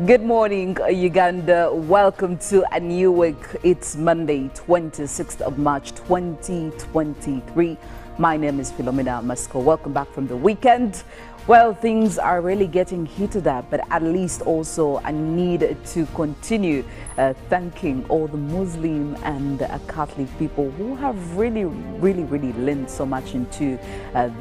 Good morning, Uganda. Welcome to a new week. It's Monday, 26th of March, 2023. My name is Philomena, Mastiko. Welcome back from the weekend. Well, things are really getting heated up, but at least also I need to continue thanking all the Muslim and Catholic people who have really lent so much into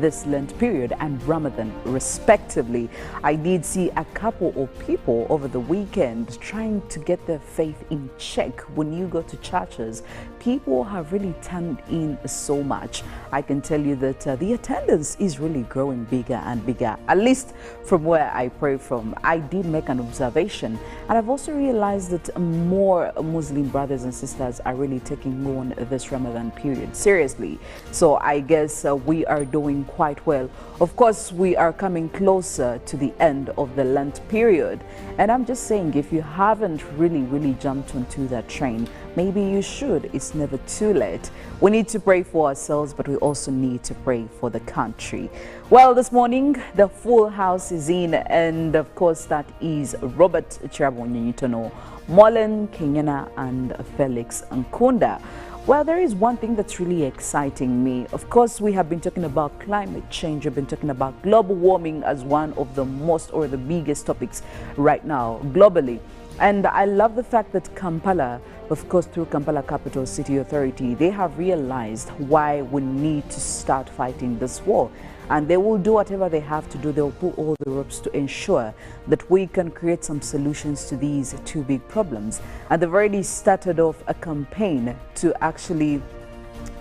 this Lent period and Ramadan respectively. I did see a couple of people over the weekend trying to get their faith in check. When you go to churches, people have really turned in so much. I can tell you that the attendance is really growing bigger and bigger. At least from where I pray from, I did make an observation, and I've also realized that more Muslim brothers and sisters are really taking on this Ramadan period seriously. So I guess we are doing quite well. Of course, we are coming closer to the end of the Lent period, and I'm just saying, if you haven't really jumped onto that train, maybe you should. It's never too late. We need to pray for ourselves, but we also need to pray for the country. Well, this morning, the full house is in, and of course, that is Robert Kirabo, Nyonyintono, Mollen, Kenyena, and Felix Nkunda. Well, there is one thing that's really exciting me. Of course, we have been talking about climate change. We've been talking about global warming as one of the most or the biggest topics right now globally. And I love the fact that Kampala, of course, through Kampala Capital City Authority, they have realized why we need to start fighting this war. And they will do whatever they have to do. They'll pull all the ropes to ensure that we can create some solutions to these two big problems. And they've already started off a campaign to actually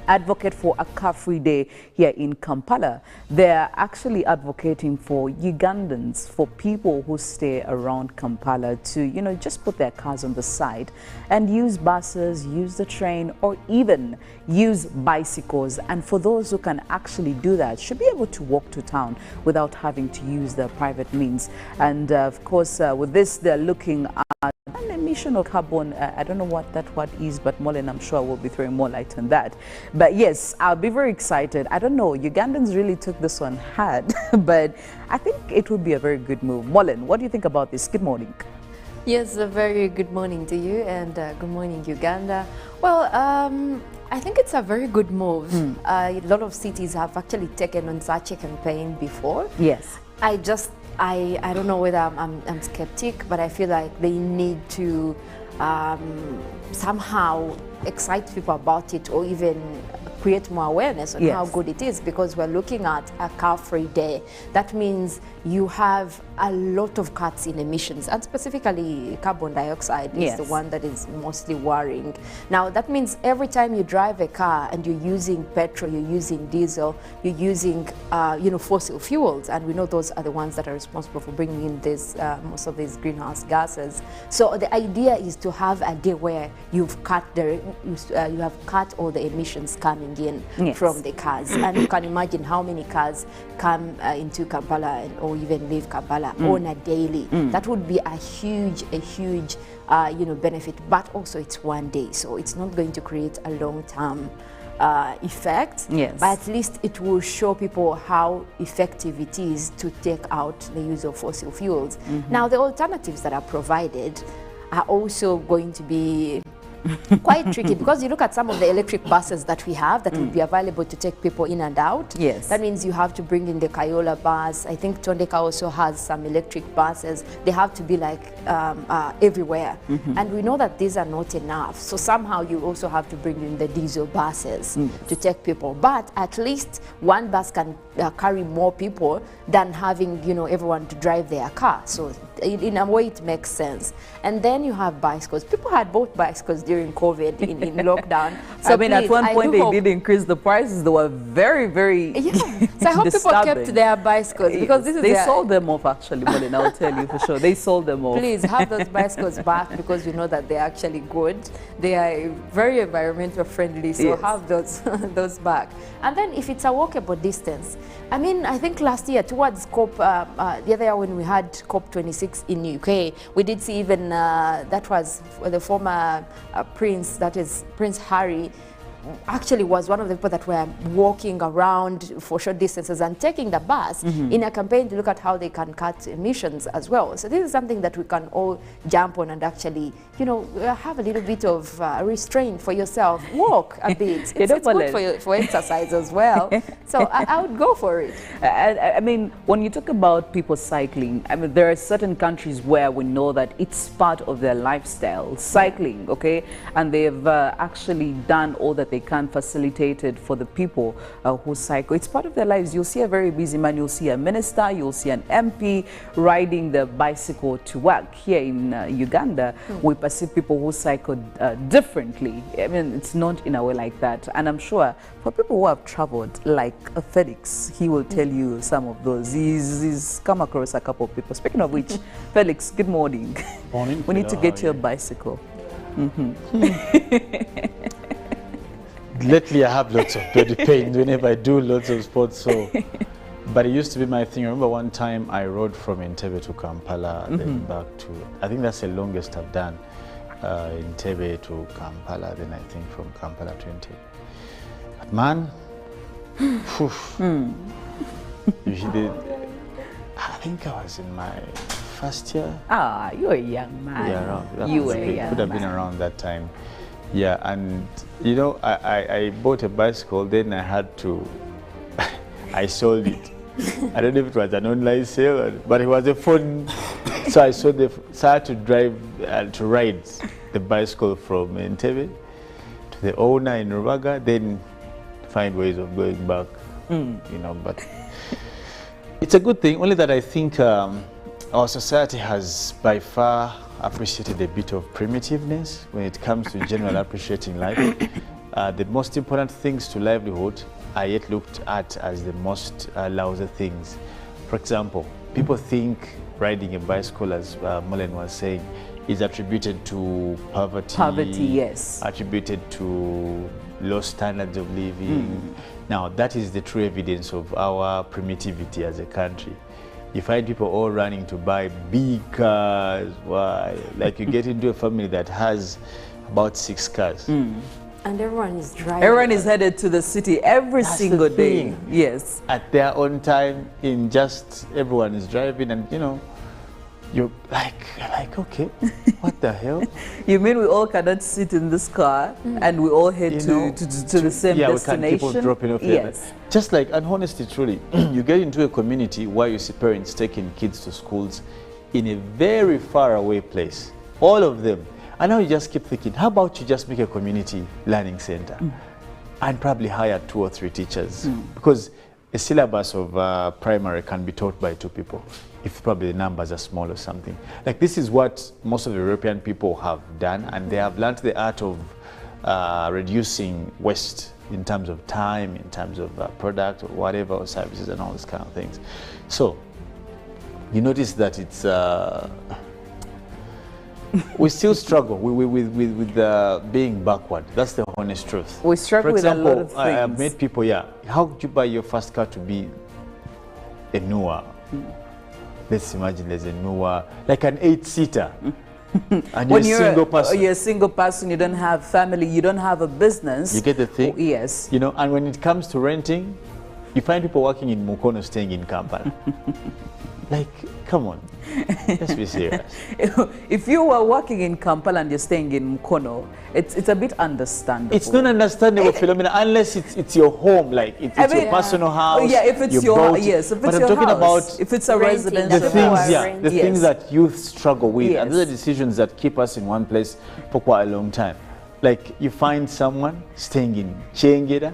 advocate for a car-free day here in Kampala. They're actually advocating for Ugandans, for people who stay around Kampala to, just put their cars on the side and use buses, use the train, or even use bicycles. And for those who can actually do that, should be able to walk to town without having to use their private means. And of course, with this, they're looking at an emission of carbon. I don't know what that word is, but Mollen, I'm sure, will be throwing more light on that. But yes, I'll be very excited. I don't know, Ugandans really took this one hard, but I think it would be a very good move. Mollen, what do you think about this? Good morning. Yes, a very good morning to you, and good morning, Uganda. Well, I think it's a very good move. A lot of cities have actually taken on such a campaign before. Yes. I don't know whether I'm skeptic, but I feel like they need to somehow excite people about it, or even create more awareness on how good it is, because we're looking at a car-free day. That means you have a lot of cuts in emissions, and specifically carbon dioxide is the one that is mostly worrying. Now, that means every time you drive a car and you're using petrol, you're using diesel, you're using fossil fuels, and we know those are the ones that are responsible for bringing in this most of these greenhouse gases. So the idea is to have a day where you've cut you have cut all the emissions coming in from the cars, and you can imagine how many cars come into Kampala or even leave Kampala on a daily. That would be a huge benefit, but also it's one day, so it's not going to create a long-term effect. But at least it will show people how effective it is to take out the use of fossil fuels. Now, the alternatives that are provided are also going to be quite tricky, because you look at some of the electric buses that we have that would be available to take people in and out. That means you have to bring in the Kayola bus. I think Tondeka also has some electric buses. They have to be like everywhere. And we know that these are not enough. So somehow you also have to bring in the diesel buses to take people. But at least one bus can carry more people than having, everyone to drive their car. So in a way, it makes sense. And then you have bicycles. People had bought bicycles during COVID in lockdown. So I mean, at one point they did increase the prices. They were very So I hope people kept their bicycles, because they sold them off, actually, Mollen, I'll tell you for sure. They sold them off. Please have those bicycles back, because we know that they're actually good. They are very environmental friendly, so have those back. And then if it's a walkable distance, I mean, I think last year towards COP, the other year when we had COP26 in UK, we did see even that was the former prince, that is Prince Harry, actually was one of the people that were walking around for short distances and taking the bus in a campaign to look at how they can cut emissions as well. So this is something that we can all jump on and actually, have a little bit of restraint for yourself. Walk a bit. It's good for exercise as well. So I would go for it. I mean, when you talk about people cycling, I mean, there are certain countries where we know that it's part of their lifestyle, cycling, okay? And they've actually done all that they can, facilitated for the people who cycle. It's part of their lives. You'll see a very busy man, you'll see a minister, you'll see an MP riding the bicycle to work. Here in Uganda, we perceive people who cycle differently. I mean, it's not in a way like that. And I'm sure for people who have traveled, like Felix, he will tell you some of those. He's come across a couple of people. Speaking of which, Felix, good morning. Morning. We need to get you a bicycle. Lately, I have lots of body pain whenever I do lots of sports. So, but it used to be my thing. I remember one time I rode from Entebbe to Kampala, then back to. I think that's the longest I've done. Entebbe to Kampala, then I think from Kampala to Entebbe. But man, I think I was in my first year. Ah, you're a young man. Yeah, around. You were a young could have been around that time. Yeah, and I bought a bicycle, then I had to, I sold it. I don't know if it was an online sale, but it was a phone. So I sold so I had to drive, to ride the bicycle from Entebbe to the owner in Rubaga, then find ways of going back, but it's a good thing, only that I think our society has by far appreciated a bit of primitiveness when it comes to general appreciating life. The most important things to livelihood are yet looked at as the most lousy things. For example, people think riding a bicycle, as Mollen was saying, is attributed to poverty. Poverty, yes. Attributed to low standards of living. Now, that is the true evidence of our primitivity as a country. You find people all running to buy big cars. Why? Like you get into a family that has about 6 cars. And everyone is driving. Everyone is headed to the city every single day. Yes. At their own time, everyone is driving, and you're like, okay, what the hell? You mean we all cannot sit in this car and we all head to the same destination? Yeah, we can keep on dropping off. Yes. Just like, and honestly, truly, you get into a community where you see parents taking kids to schools in a very far away place, all of them. And now you just keep thinking, how about you just make a community learning center and probably hire 2 or 3 teachers? Because a syllabus of primary can be taught by 2 people, if probably the numbers are small or something. Like, this is what most of the European people have done, and they have learned the art of reducing waste in terms of time, in terms of product or whatever, or services and all these kind of things. So you notice that it's we still struggle with being backward. That's the honest truth. We struggle with a lot of things. I have met people, how did you buy your first car to be a newer? Let's imagine there's a newer, like an 8-seater. And when you're a single person. You're a single person, you don't have family, you don't have a business. You get the thing? Oh, yes. And when it comes to renting, you find people working in Mukono staying in Kampala. Like, come on, let's be serious. If you were working in Kampala and you're staying in Mukono, it's a bit understandable. It's not understandable, Philomena, unless it's your home, like it's your personal house. Yeah, if it's your house, yes. If it's but your I'm talking house, about if it's a residential the things, house. the things that youth struggle with, Yes. and those are decisions that keep us in one place for quite a long time. Like, you find someone staying in Chengeda,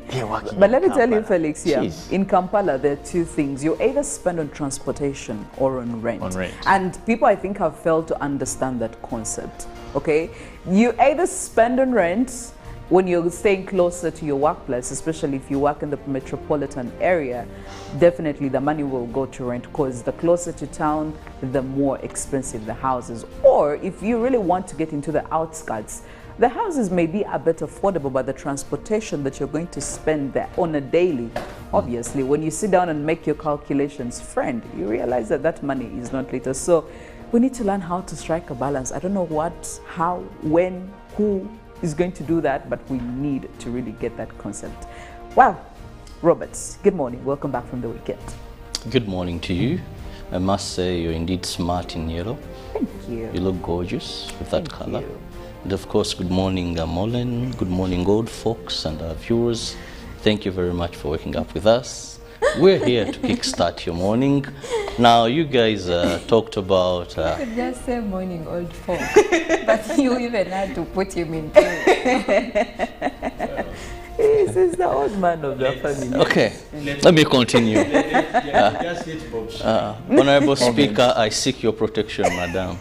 they're working. But let me tell you, Felix, Jeez. in Kampala, there are 2 things. You either spend on transportation or on rent. And people, I think, have failed to understand that concept, okay? You either spend on rent when you're staying closer to your workplace, especially if you work in the metropolitan area, definitely the money will go to rent, because the closer to town, the more expensive the houses. Or if you really want to get into the outskirts, the houses may be a bit affordable, but the transportation that you're going to spend there on a daily, obviously, when you sit down and make your calculations, friend, you realize that that money is not little. So we need to learn how to strike a balance. I don't know what, how, when, who, is going to do that, but we need to really get that concept. Well, Roberts, good morning. Welcome back from the weekend. Good morning to you. I must say you're indeed smart in yellow. Thank you. You look gorgeous with that color. And of course, good morning, Mollen. Good morning, old folks and our viewers. Thank you very much for waking up with us. We're here to kickstart your morning. Now, you guys talked about... You could just say morning, old folk. But you even had to put him in. He's the old man of the family. Okay, let me continue. Honorable Speaker, I seek your protection, madam.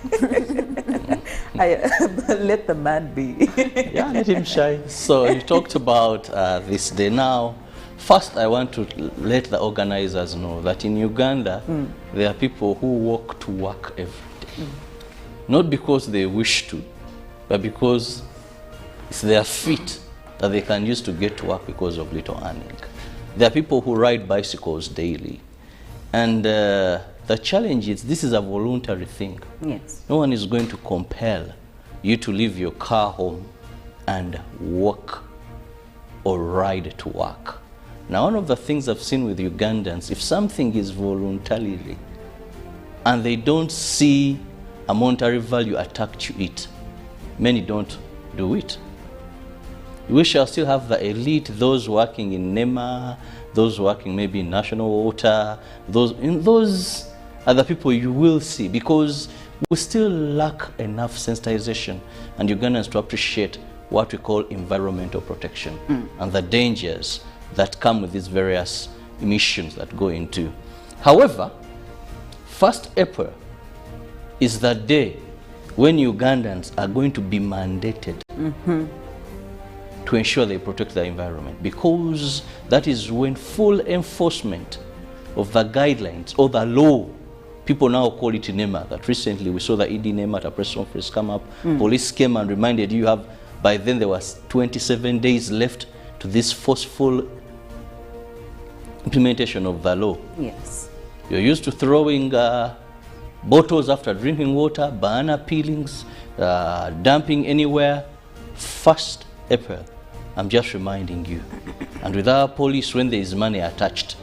Let the man be. Yeah, let him shine. So you talked about this day. Now, first I want to let the organizers know that in Uganda, there are people who walk to work every day. Not because they wish to, but because it's their feet that they can use to get to work because of little earning. There are people who ride bicycles daily. And the challenge is this is a voluntary thing. Yes. No one is going to compel you to leave your car home and walk or ride to work. Now, one of the things I've seen with Ugandans, if something is voluntarily and they don't see a monetary value attached to it, many don't do it. We shall still have the elite, those working in NEMA, those working maybe in National Water, those are the people you will see, because we still lack enough sensitization and Ugandans to appreciate what we call environmental protection and the dangers that come with these various emissions that go into. However, 1st April is the day when Ugandans are going to be mandated to ensure they protect the environment, because that is when full enforcement of the guidelines or the law, people now call it NEMA, that recently we saw the ED NEMA at a press conference come up, police came and reminded you have, by then there was 27 days left to this forceful implementation of the law. Yes. You're used to throwing bottles after drinking water, banana peelings, dumping anywhere. 1st April, I'm just reminding you. And with our police, when there is money attached,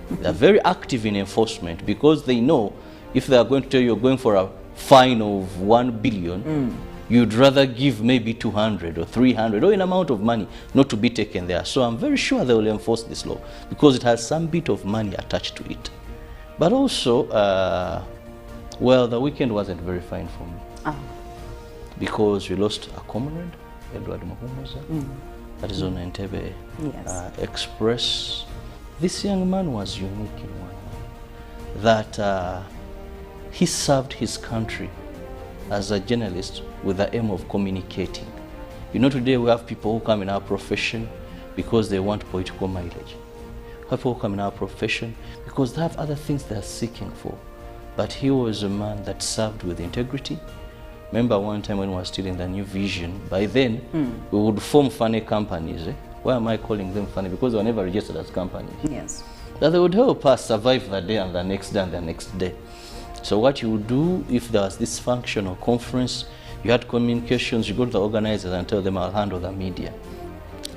they're very active in enforcement, because they know if they are going to tell you you're going for a fine of 1 billion, you'd rather give maybe 200 or 300 or an amount of money not to be taken there. So I'm very sure they will enforce this law because it has some bit of money attached to it. But also, well, the weekend wasn't very fine for me because we lost a comrade, Edward Muhumuza, that is on Entebbe Express. This young man was unique in one way, that he served his country as a journalist with the aim of communicating. You know, today we have people who come in our profession because they want political mileage. We have people who come in our profession because they have other things they are seeking for. But he was a man that served with integrity. Remember one time when we were still in the New Vision, by then we would form funny companies. Why am I calling them funny? Because they were never registered as companies. Yes. That they would help us survive the day and the next day and the next day. So what you would do if there was this function or conference, you had communications, you go to the organizers and tell them, I'll handle the media.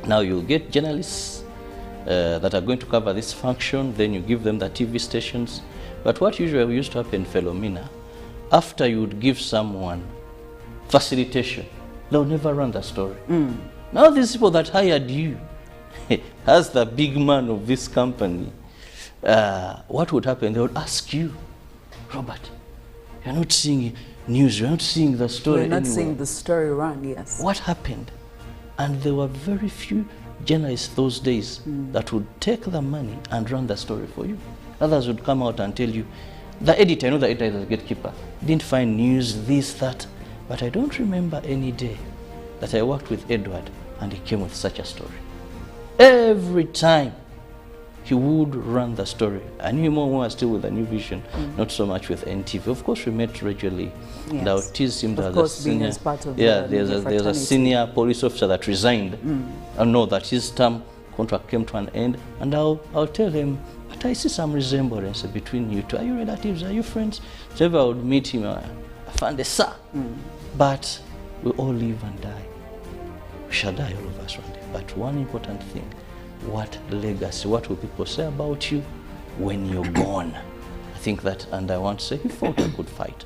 Now you'll get journalists that are going to cover this function, then you give them the TV stations. But what usually used to happen, Philomena, after you would give someone facilitation, they'll never run the story. Now these people that hired you, as the big man of this company, what would happen? They would ask you, Robert, you're not seeing news, you're not seeing the story We're not anywhere. seeing the story run, yes. What happened? And there were very few journalists those days that would take the money and run the story for you. Others would come out and tell you, the editor, I know the editor is a gatekeeper, didn't find news, this, that, but I don't remember any day that I worked with Edward and he came with such a story. Every time he would run the story. I knew him when we were still with the New Vision, not so much with NTV. Of course, we met regularly. Yes. And I would tease him that of course, a senior, being as part of there's a senior police officer that resigned. I know that his term contract came to an end, and I'll tell him, but I see some resemblance between you two. Are you relatives? Are you friends? So if I would meet him, I found a sir. But we all live and die. We shall die, all of us one day. But one important thing, what legacy, what will people say about you when you're gone? I think that, and I want to say, he fought a good fight.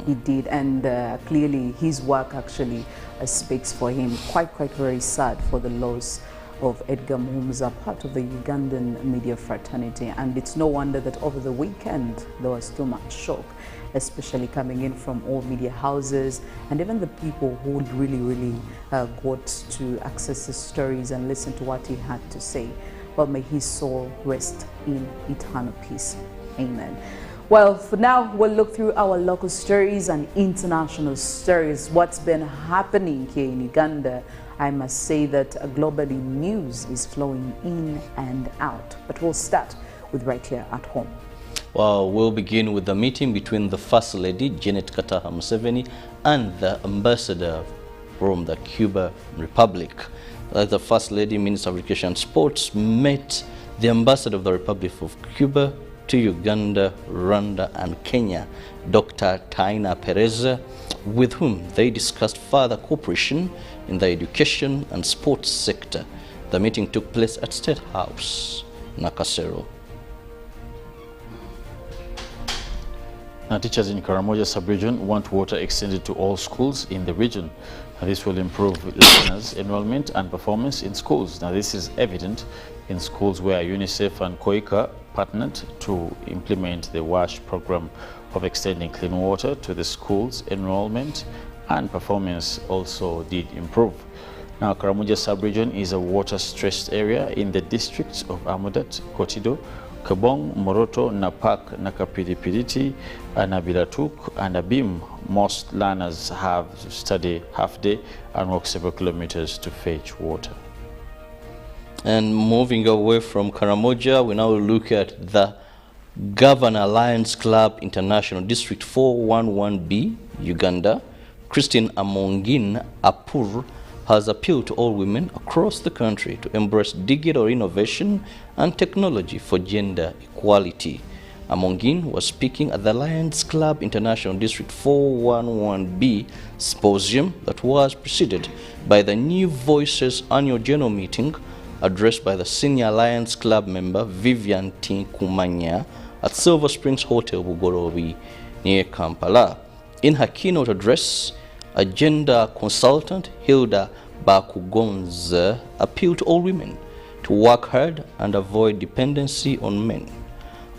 He did, and clearly his work actually speaks for him. Quite very sad for the loss of Edgar Muhumuza, part of the Ugandan media fraternity, and it's no wonder that over the weekend there was too much shock, especially coming in from all media houses and even the people who really got to access his stories and listen to what he had to say. Well, may his soul rest in eternal peace. Amen. Well, for now, we'll look through our local stories and international stories. What's been happening here in Uganda? I must say that globally news is flowing in and out. But we'll start with right here at home. Well, we'll begin with the meeting between the First Lady, Janet Kataha Museveni, and the ambassador from the Cuba Republic. The First Lady, Minister of Education and Sports, met the ambassador of the Republic of Cuba to Uganda, Rwanda, and Kenya, Dr. Taina Perez, with whom they discussed further cooperation in the education and sports sector. The meeting took place at State House, Nakasero. Now, teachers in Karamoja sub-region want water extended to all schools in the region. Now, this will improve learners' enrollment and performance in schools. Now, this is evident in schools where UNICEF and COICA partnered to implement the WASH program of extending clean water to the schools. Enrollment and performance also did improve. Now, Karamoja sub-region is a water-stressed area in the districts of Amudat, Kotido, Kabong, Moroto, Napak, Nakapidipiditi, Anabilatuk, and Abim. Most learners have to study half day and walk several kilometers to fetch water. And moving away from Karamoja, we now look at the Governor Lions Club International District 411B, Uganda. Christine Amongin Apur has appealed to all women across the country to embrace digital innovation and technology for gender equality. Amongin was speaking at the Lions Club International District 411B Symposium that was preceded by the New Voices annual general meeting addressed by the senior Lions Club member Vivian Tinkumanya at Silver Springs Hotel, Bugorobi, near Kampala. In her keynote address, a gender consultant, Hilda Bakugonza, appealed to all women to work hard and avoid dependency on men.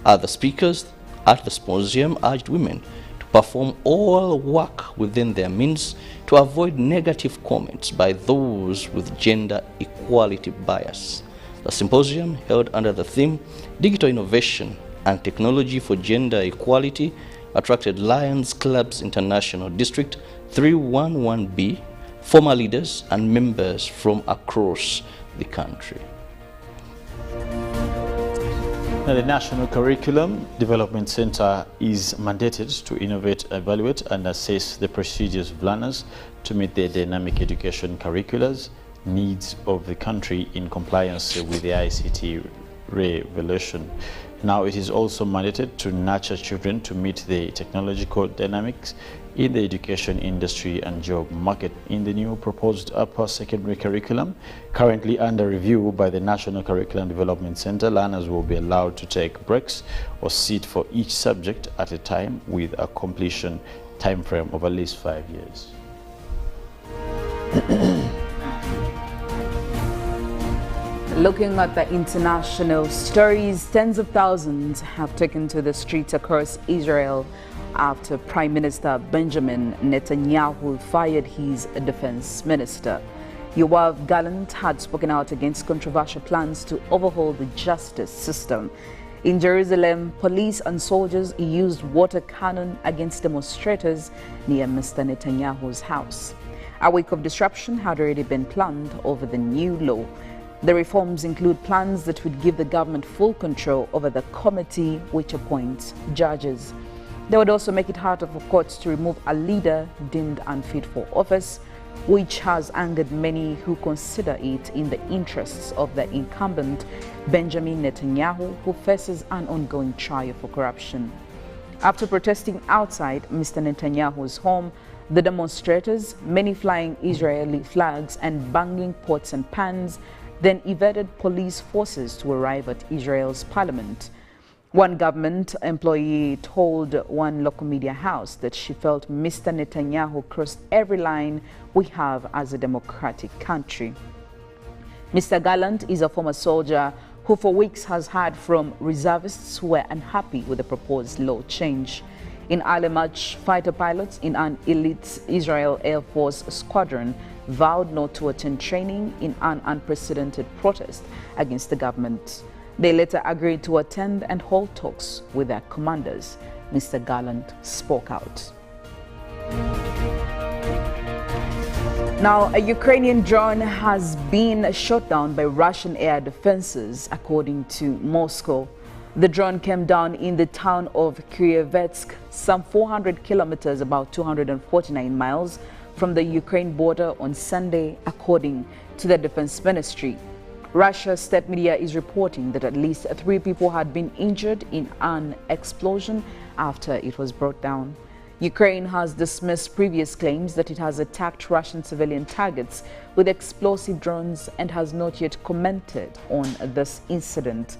Other speakers at the symposium urged women to perform all work within their means to avoid negative comments by those with gender equality bias. The symposium, held under the theme Digital Innovation and Technology for Gender Equality, attracted Lions Club's International District 311B, former leaders and members from across the country. Now, the National Curriculum Development Center is mandated to innovate, evaluate, and assess the procedures of learners to meet the dynamic education curriculars needs of the country in compliance with the ICT revolution. Now, it is also mandated to nurture children to meet the technological dynamics in the education industry and job market. In the new proposed upper secondary curriculum, currently under review by the National Curriculum Development Center, learners will be allowed to take breaks or sit for each subject at a time with a completion time frame of at least 5 years. Looking at the international stories, tens of thousands have taken to the streets across Israel after Prime Minister Benjamin Netanyahu fired his defense minister. Yoav Gallant had spoken out against controversial plans to overhaul the justice system. In Jerusalem, police and soldiers used water cannon against demonstrators near Mr. Netanyahu's house. A week of disruption had already been planned over the new law. The reforms include plans that would give the government full control over the committee which appoints judges. They would also make it harder for courts to remove a leader deemed unfit for office, which has angered many who consider it in the interests of the incumbent Benjamin Netanyahu, who faces an ongoing trial for corruption. After protesting outside Mr. Netanyahu's home, The demonstrators, many flying Israeli flags and banging pots and pans, then evaded police forces to arrive at Israel's parliament. One government employee told one local media house that she felt Mr. Netanyahu crossed every line we have as a democratic country. Mr. Gallant is a former soldier who for weeks has heard from reservists who were unhappy with the proposed law change. In early March, fighter pilots in an elite Israel Air Force squadron vowed not to attend training in an unprecedented protest against the government. They later agreed to attend and hold talks with their commanders. Mr. Gallant spoke out. Now, a Ukrainian drone has been shot down by Russian air defenses, according to Moscow. The drone came down in the town of Kirabo, some 400 kilometers, about 249 miles from the Ukraine border on Sunday, according to the Defense Ministry. Russia's state media is reporting that at least 3 people had been injured in an explosion after it was brought down. Ukraine has dismissed previous claims that it has attacked Russian civilian targets with explosive drones and has not yet commented on this incident.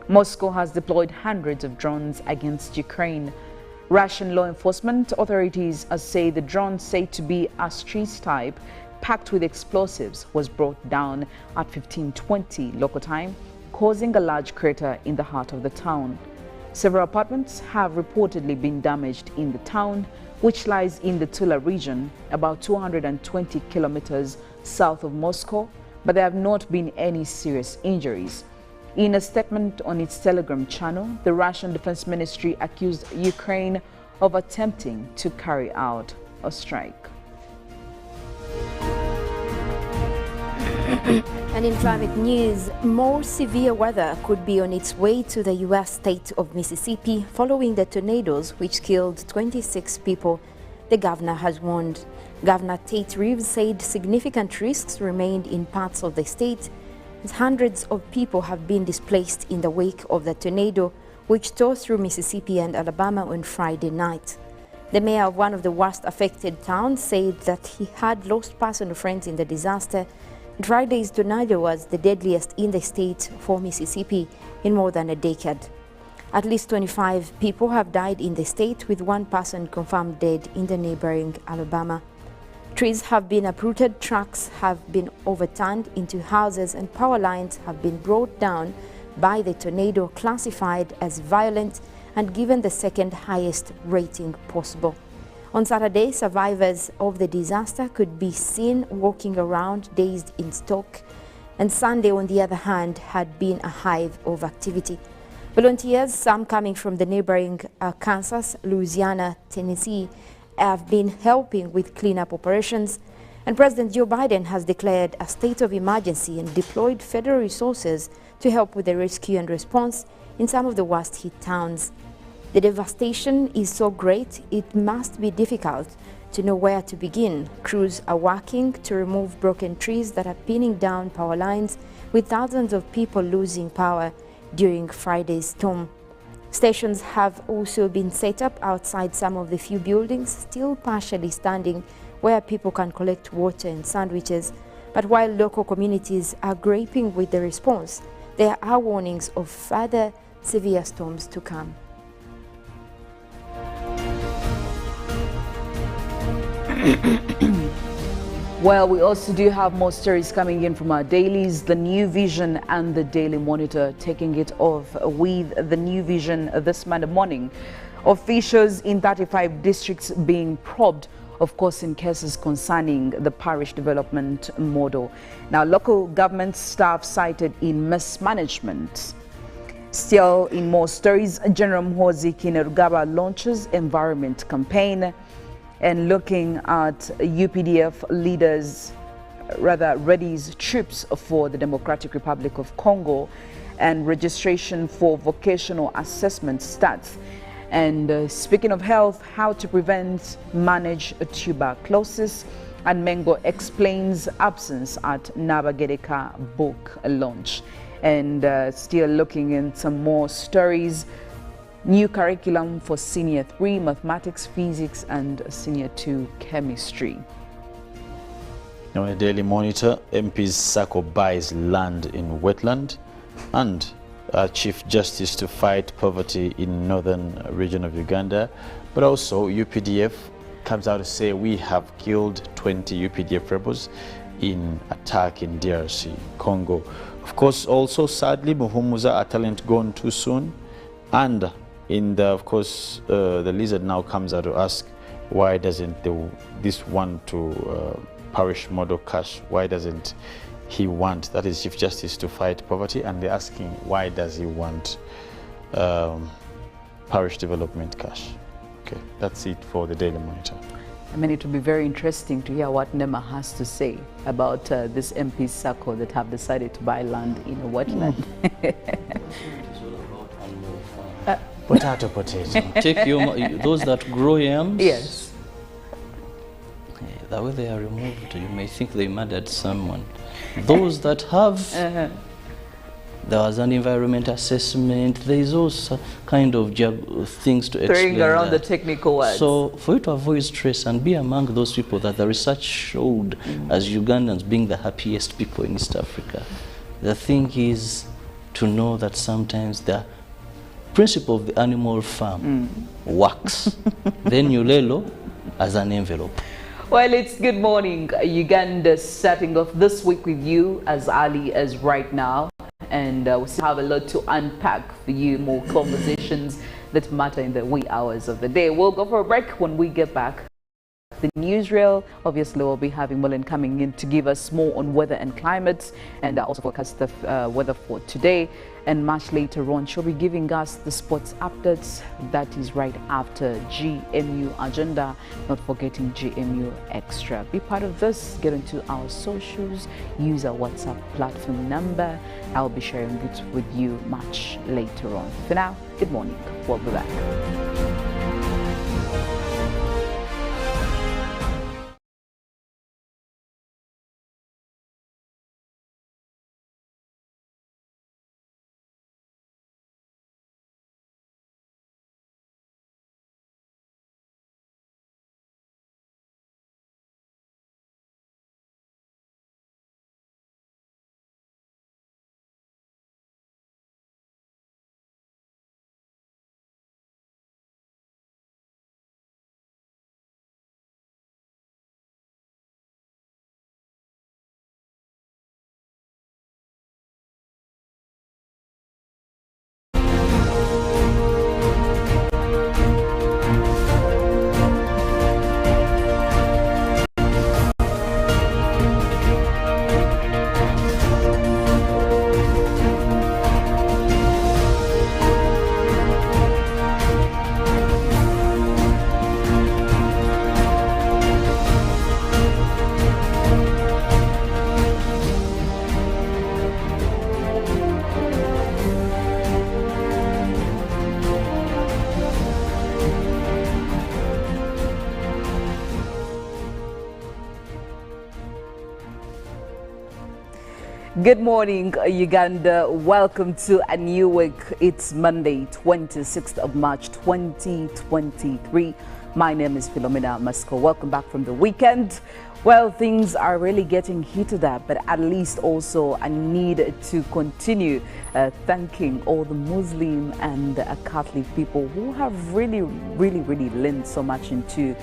Moscow has deployed hundreds of drones against Ukraine. Russian law enforcement authorities say the drone, said to be a street type packed with explosives, was brought down at 15:20 local time, causing a large crater in the heart of the town. Several apartments have reportedly been damaged in the town, which lies in the Tula region, about 220 kilometers south of Moscow, but there have not been any serious injuries. In a statement on its Telegram channel, the Russian Defense Ministry accused Ukraine of attempting to carry out a strike. And in climate news, more severe weather could be on its way to the U.S. state of Mississippi following the tornadoes which killed 26 people, the governor has warned. Governor Tate Reeves said significant risks remained in parts of the state, as hundreds of people have been displaced in the wake of the tornado which tore through Mississippi and Alabama on Friday night. The mayor of one of the worst affected towns said that he had lost personal friends in the disaster. Friday's tornado was the deadliest in the state for Mississippi in more than a decade. At least 25 people have died in the state, with one person confirmed dead in the neighboring Alabama. Trees have been uprooted, trucks have been overturned into houses, and power lines have been brought down by the tornado, classified as violent and given the second highest rating possible. On Saturday, survivors of the disaster could be seen walking around dazed in shock, and Sunday, on the other hand, had been a hive of activity. Volunteers, some coming from the neighboring Kansas, Louisiana, Tennessee, have been helping with cleanup operations, and President Joe Biden has declared a state of emergency and deployed federal resources to help with the rescue and response in some of the worst hit towns. The devastation is so great, it must be difficult to know where to begin. Crews are working to remove broken trees that are pinning down power lines, with thousands of people losing power during Friday's storm. Stations have also been set up outside some of the few buildings still partially standing, where people can collect water and sandwiches. But while local communities are grappling with the response, there are warnings of further severe storms to come. Well, we also do have more stories coming in from our dailies. The New Vision and the Daily Monitor taking it off with the New Vision this Monday morning. Officials in 35 districts being probed, of course, in cases concerning the parish development model. Now, local government staff cited in mismanagement. Still, in more stories, General Mhozi Kainerugaba launches environment campaign. And looking at UPDF leaders, readies troops for the Democratic Republic of Congo, and registration for vocational assessment starts. And speaking of health, how to prevent, manage tuberculosis, and Mengo explains absence at Nabagedeka book launch. And still looking in some more stories, New curriculum for Senior 3 Mathematics, Physics and Senior 2 Chemistry. Now, in the Daily Monitor, MP's Sako buys land in wetland, and Chief Justice to fight poverty in northern region of Uganda. But also UPDF comes out to say we have killed 20 UPDF rebels in attack in DRC Congo. Of course, also sadly, Muhumuza, a talent gone too soon. And in the, of course, the lizard now comes out to ask, why doesn't this want to parish model cash? Why doesn't he want, that is Chief Justice, to fight poverty? And they're asking, why does he want parish development cash? Okay, that's it for the Daily Monitor. I mean, it will be very interesting to hear what NEMA has to say about this MP Sako that have decided to buy land in a wetland. Potato, potato. Take those that grow yams. Yes. The way they are removed, you may think they murdered someone. Those that have, there was an environment assessment. There is also kind of things to explain. Throwing around the technical words. So for you to avoid stress and be among those people that the research showed as Ugandans being the happiest people in East Africa, the thing is to know that sometimes the principle of the animal farm works. Then you lay low as an envelope. Well, it's good morning, Uganda, starting off this week with you as early as right now. And we still have a lot to unpack for you, more conversations that matter in the wee hours of the day. We'll go for a break. When we get back, the newsreel, obviously we'll be having Mollen coming in to give us more on weather and climate, and also forecast the weather for today. And much later on, she'll be giving us the sports updates. That is right after GMU agenda, not forgetting GMU Extra. Be part of this, get into our socials, use our WhatsApp platform number. I'll be sharing it with you much later on. For now, good morning. We'll be back. Good morning, Uganda. Welcome to a new week. It's Monday, 26th of March, 2023. My name is Philomena. Mastiko. Welcome back from the weekend. Well, things are really getting heated up, but at least also I need to continue thanking all the Muslim and Catholic people who have really lent so much into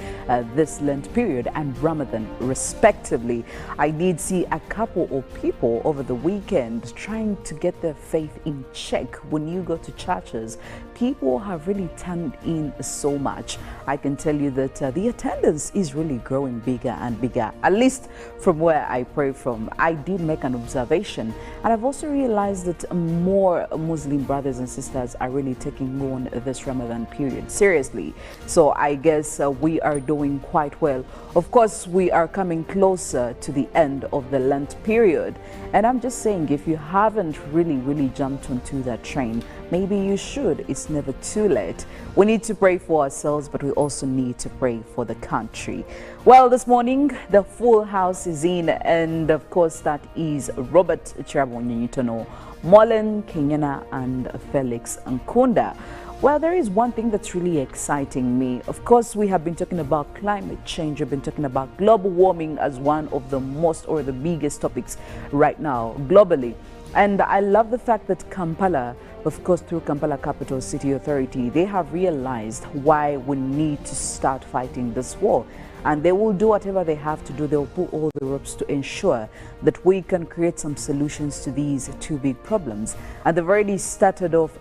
this Lent period and Ramadan respectively. I did see a couple of people over the weekend trying to get their faith in check. When you go to churches, people have really turned in so much. I can tell you that the attendance is really growing bigger and bigger. At least from where I pray from, I did make an observation, and I've also realized that more Muslim brothers and sisters are really taking on this Ramadan period seriously. So I guess we are doing quite well. Of course, we are coming closer to the end of the Lent period, and I'm just saying, if you haven't really jumped onto that train, maybe you should. It's never too late. We need to pray for ourselves, but we also need to pray for the country. Well, this morning, the full house is in, and of course, that is Robert Kirabo, Nyonyintono, Mollen, Kenyena, and Felix Nkunda. Well, there is one thing that's really exciting me. Of course, we have been talking about climate change. We've been talking about global warming as one of the most or the biggest topics right now globally. And I love the fact that Kampala, of course, through Kampala Capital City Authority, they have realized why we need to start fighting this war. And they will do whatever they have to do. They'll pull all the ropes to ensure that we can create some solutions to these two big problems. And they've already started off.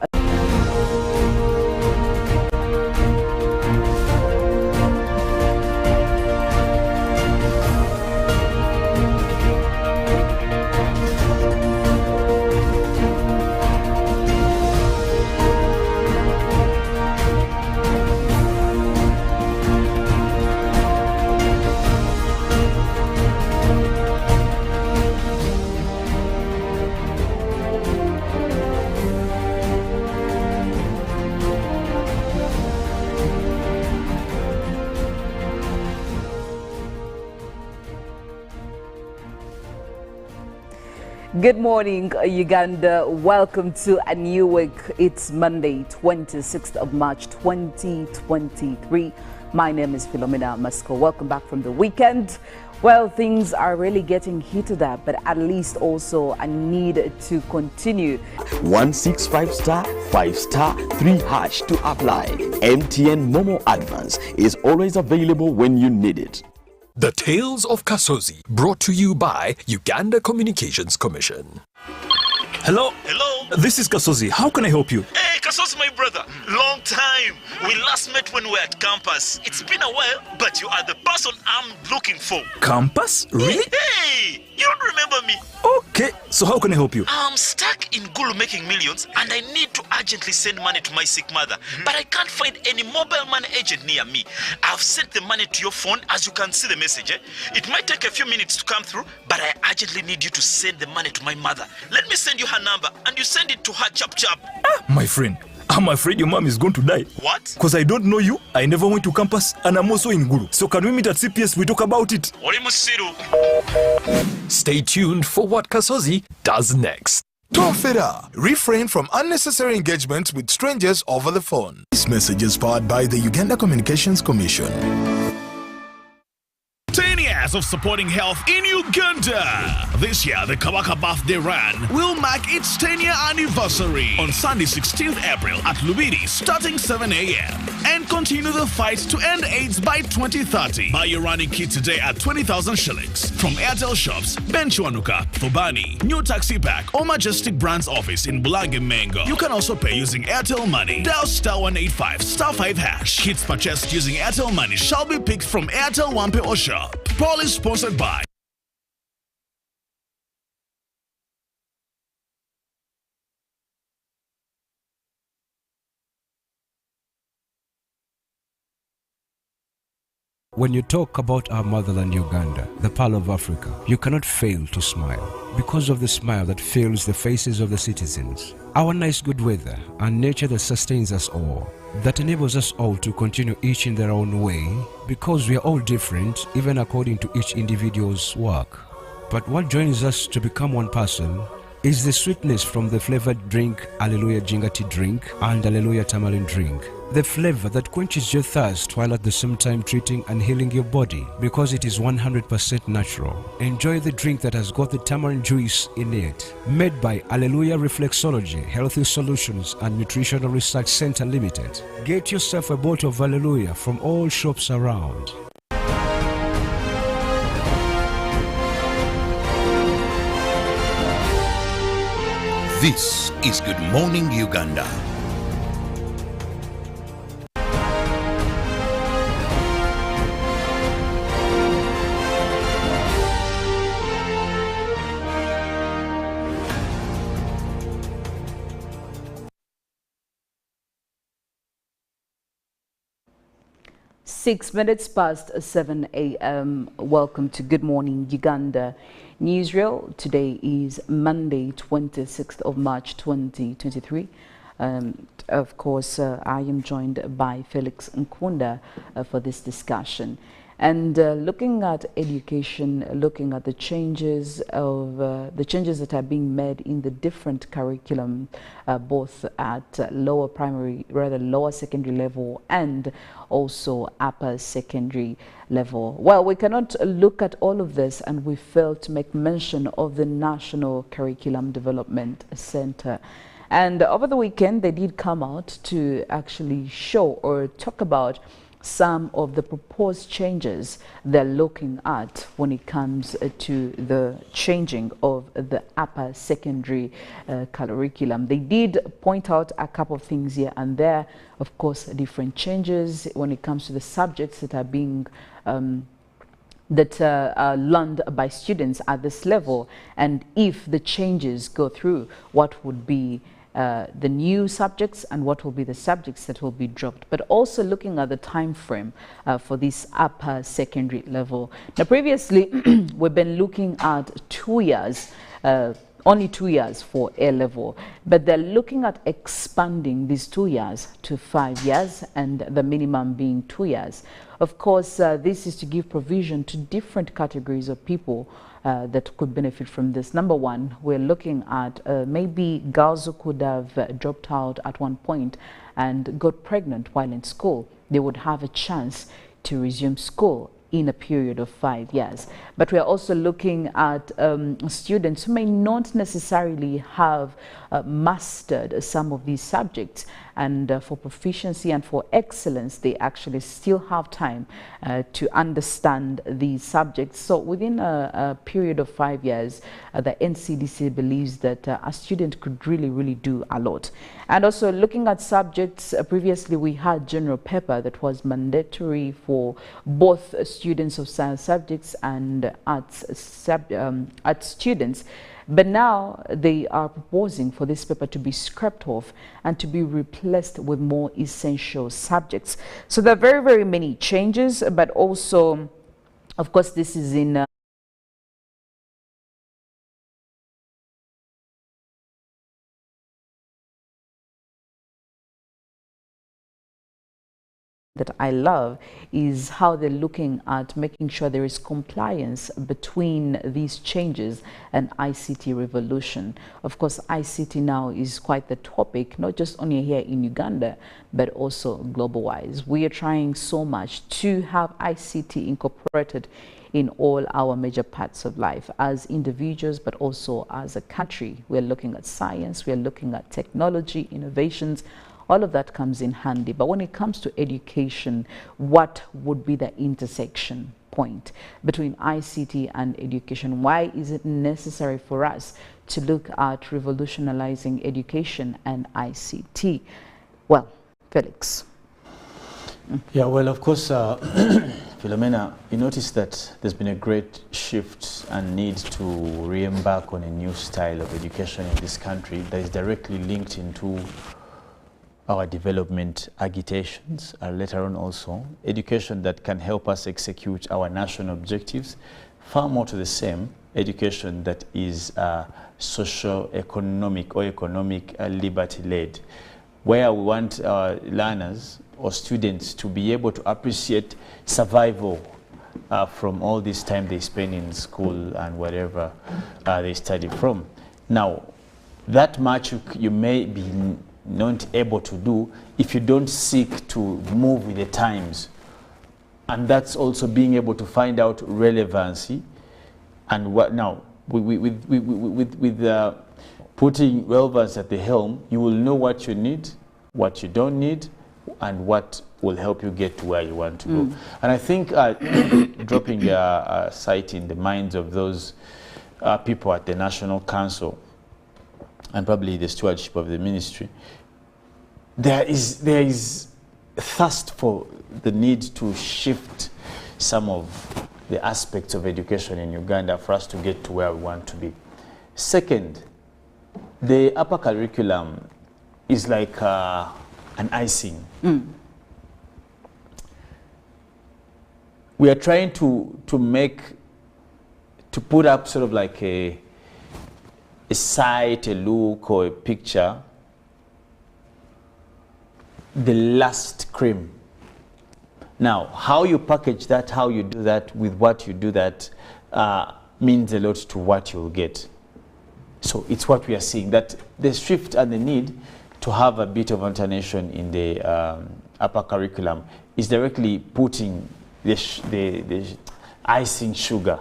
Good morning, Uganda. Welcome to a new week. It's Monday, 26th of March, 2023. My name is Philomena Mastiko. Welcome back from the weekend. Well, things are really getting heated up, but at least also a need to continue. 165 star 5 star 3 hash to apply. MTN Momo Advance is always available when you need it. The Tales of Kasozi, brought to you by Uganda Communications Commission. Hello? Hello? This is Kasozi. How can I help you? Hey, Kasozi, my brother. Long time. We last met when we were at campus. It's been a while, but you are the person I'm looking for. Campus? Really? Hey, you don't remember me? Okay, so how can I help you? I'm stuck in Gulu making millions, and I need to urgently send money to my sick mother. But I can't find any mobile money agent near me. I've sent the money to your phone, as you can see the message. It might take a few minutes to come through, but I urgently need you to send the money to my mother. Let me send you her number, and you send it to her chap. My friend, I'm afraid your mom is going to die. What? Because I don't know you, I never went to campus, and I'm also in Gulu. So can we meet at CPS, we talk about it? Stay tuned for what Kasozi does next. Tofera. Refrain from unnecessary engagement with strangers over the phone. This message is powered by the Uganda Communications Commission. 10 years of supporting health in Uganda. This year, the Kabaka Birthday Run will mark its 10-year anniversary on Sunday, 16th April at Lubidi, starting 7 a.m. And continue the fight to end AIDS by 2030. Buy your running kit today at 20,000 shillings from Airtel shops, Benchuanuka, Fubani, New Taxi Pack, or Majestic Brands office in Bulange Mango. You can also pay using Airtel Money. Dial star 185 star 5 hash. Kits purchased using Airtel Money shall be picked from Airtel Wampe or Shop. Paul is sponsored by When you talk about our motherland Uganda, the Pearl of Africa, you cannot fail to smile because of the smile that fills the faces of the citizens. Our nice good weather and nature that sustains us all, that enables us all to continue each in their own way because we are all different even according to each individual's work. But what joins us to become one person is the sweetness from the flavored drink Alleluia Jingati drink and Alleluia Tamarind drink. The flavor that quenches your thirst while at the same time treating and healing your body because it is 100% natural. Enjoy the drink that has got the tamarind juice in it. Made by Alleluia Reflexology, Healthy Solutions and Nutritional Research Center Limited. Get yourself a bottle of Alleluia from all shops around. This is Good Morning Uganda. Six minutes past 7 a.m. Welcome to Good Morning Uganda Newsreel. Today is Monday, 26th of March, 2023. Of course, I am joined by Felix Nkunda for this discussion. And looking at education, looking at the changes that are being made in the different curriculum, both at lower secondary level and also upper secondary level. Well, we cannot look at all of this and we fail to make mention of the National Curriculum Development Center. And over the weekend, they did come out to actually show or talk about some of the proposed changes they're looking at when it comes to the changing of the upper secondary curriculum. They did point out a couple of things here and there, of course, different changes when it comes to the subjects that are being learned by students at this level, and if the changes go through, what would be the new subjects and what will be the subjects that will be dropped, but also looking at the time frame for this upper secondary level. Now, previously, we've been looking at 2 years, only 2 years for A level, but they're looking at expanding these 2 years to 5 years and the minimum being 2 years. Of course, this is to give provision to different categories of people that could benefit from this. Number one, we're looking at maybe girls who could have dropped out at one point and got pregnant while in school. They would have a chance to resume school in a period of 5 years. But we are also looking at students who may not necessarily have mastered some of these subjects, and for proficiency and for excellence, they actually still have time to understand these subjects. So within a period of 5 years, the NCDC believes that a student could really do a lot. And also looking at subjects, previously we had general paper that was mandatory for both students of science subjects and arts students. But now they are proposing for this paper to be scrapped off and to be replaced with more essential subjects. So there are very many changes, but also, of course, this is in that I love is how they're looking at making sure there is compliance between these changes and ICT revolution. Of course, ICT now is quite the topic, not just only here in Uganda, but also global-wise. We are trying so much to have ICT incorporated in all our major parts of life as individuals, but also as a country. We're looking at science, we're looking at technology, innovations. All of that comes in handy. But when it comes to education, what would be the intersection point between ICT and education? Why is it necessary for us to look at revolutionizing education and ICT? Well, Felix. Yeah, well, of course, Philomena, you notice that there's been a great shift and need to re-embark on a new style of education in this country that is directly linked into our development agitations, and later on also education that can help us execute our national objectives, far more to the same education that is socio-economic or economic liberty-led, where we want our learners or students to be able to appreciate survival from all this time they spend in school and wherever they study from. Now, that much you may be not able to do if you don't seek to move with the times. And that's also being able to find out relevancy and what now with putting relevance at the helm, you will know what you need, what you don't need, and what will help you get to where you want to go. And I think dropping a sight in the minds of those people at the National Council and probably the stewardship of the ministry, there is thirst for the need to shift some of the aspects of education in Uganda for us to get to where we want to be. Second, the upper curriculum is like an icing. We are trying to put up sort of like a sight, a look, or a picture, the last cream, Now, how you package that, how you do that, with what you do that, means a lot to what you'll get. So it's what we are seeing, that the shift and the need to have a bit of alternation in the upper curriculum is directly putting the icing sugar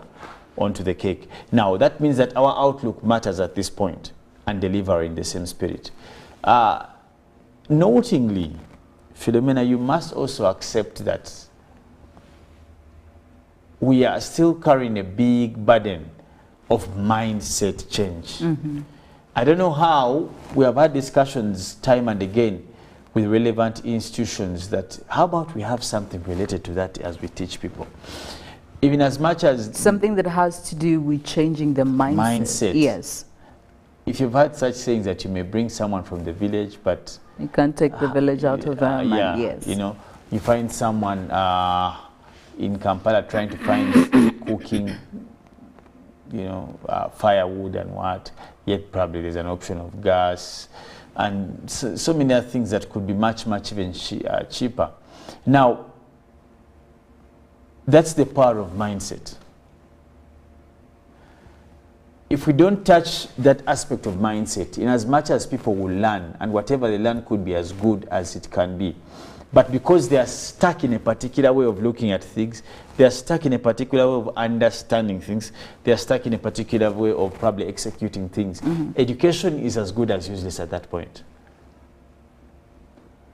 onto the cake. Now, that means that our outlook matters at this point and deliver in the same spirit. Notingly, Philomena, you must also accept that we are still carrying a big burden of mindset change. I don't know how. We have had discussions time and again with relevant institutions that how about we have something related to that as we teach people, even as much as something that has to do with changing the mindset. Yes. If you've had such things that you may bring someone from the village, but you can't take the village out of our mind. Yeah, yes. You know, you find someone in Kampala trying to find cooking, you know, firewood and what, yet probably there's an option of gas and so many other things that could be much even cheaper. Now, that's the power of mindset. If we don't touch that aspect of mindset, in as much as people will learn, and whatever they learn could be as good as it can be, but because they are stuck in a particular way of looking at things, they are stuck in a particular way of understanding things, they are stuck in a particular way of probably executing things. Education is as good as useless at that point.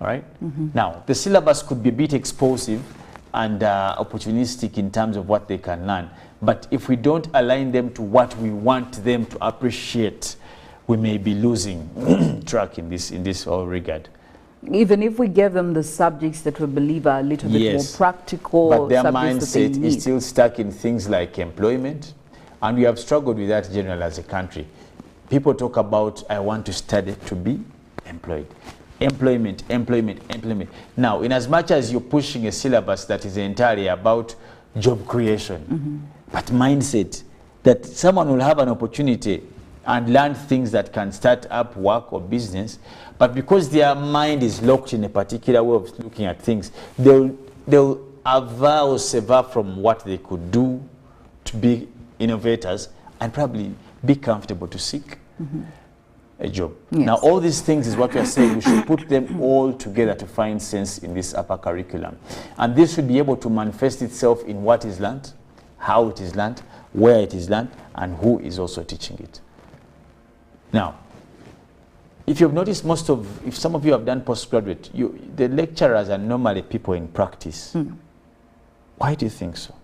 All right? Now, the syllabus could be a bit explosive and opportunistic in terms of what they can learn. But if we don't align them to what we want them to appreciate, we may be losing track in this whole regard. Even if we give them the subjects that we believe are a little bit more practical, but their mindset is still stuck in things like employment, and we have struggled with that generally as a country. People talk about, I want to study to be employed. Employment. Now, in as much as you're pushing a syllabus that is entirely about job creation, but mindset, that someone will have an opportunity and learn things that can start up work or business, but because their mind is locked in a particular way of looking at things, they'll aver or sever from what they could do to be innovators and probably be comfortable to seek a job. Yes. Now, all these things is what we are saying. We should put them all together to find sense in this upper curriculum. And this should be able to manifest itself in what is learned, how it is learned, where it is learned, and who is also teaching it. Now, if you've noticed, if some of you have done postgraduate, the lecturers are normally people in practice. Why do you think so?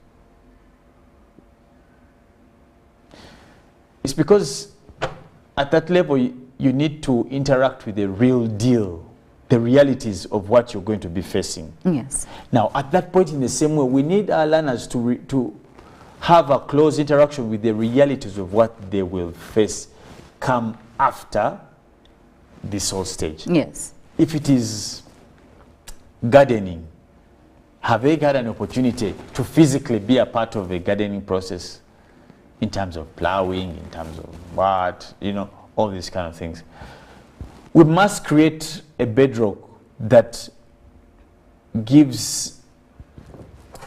It's because at that level, you need to interact with the real deal, the realities of what you're going to be facing. Yes. Now, at that point, in the same way, we need our learners to have a close interaction with the realities of what they will face come after this whole stage. Yes. If it is gardening, have they got an opportunity to physically be a part of the gardening process in terms of plowing, in terms of what, you know, all these kind of things? We must create a bedrock that gives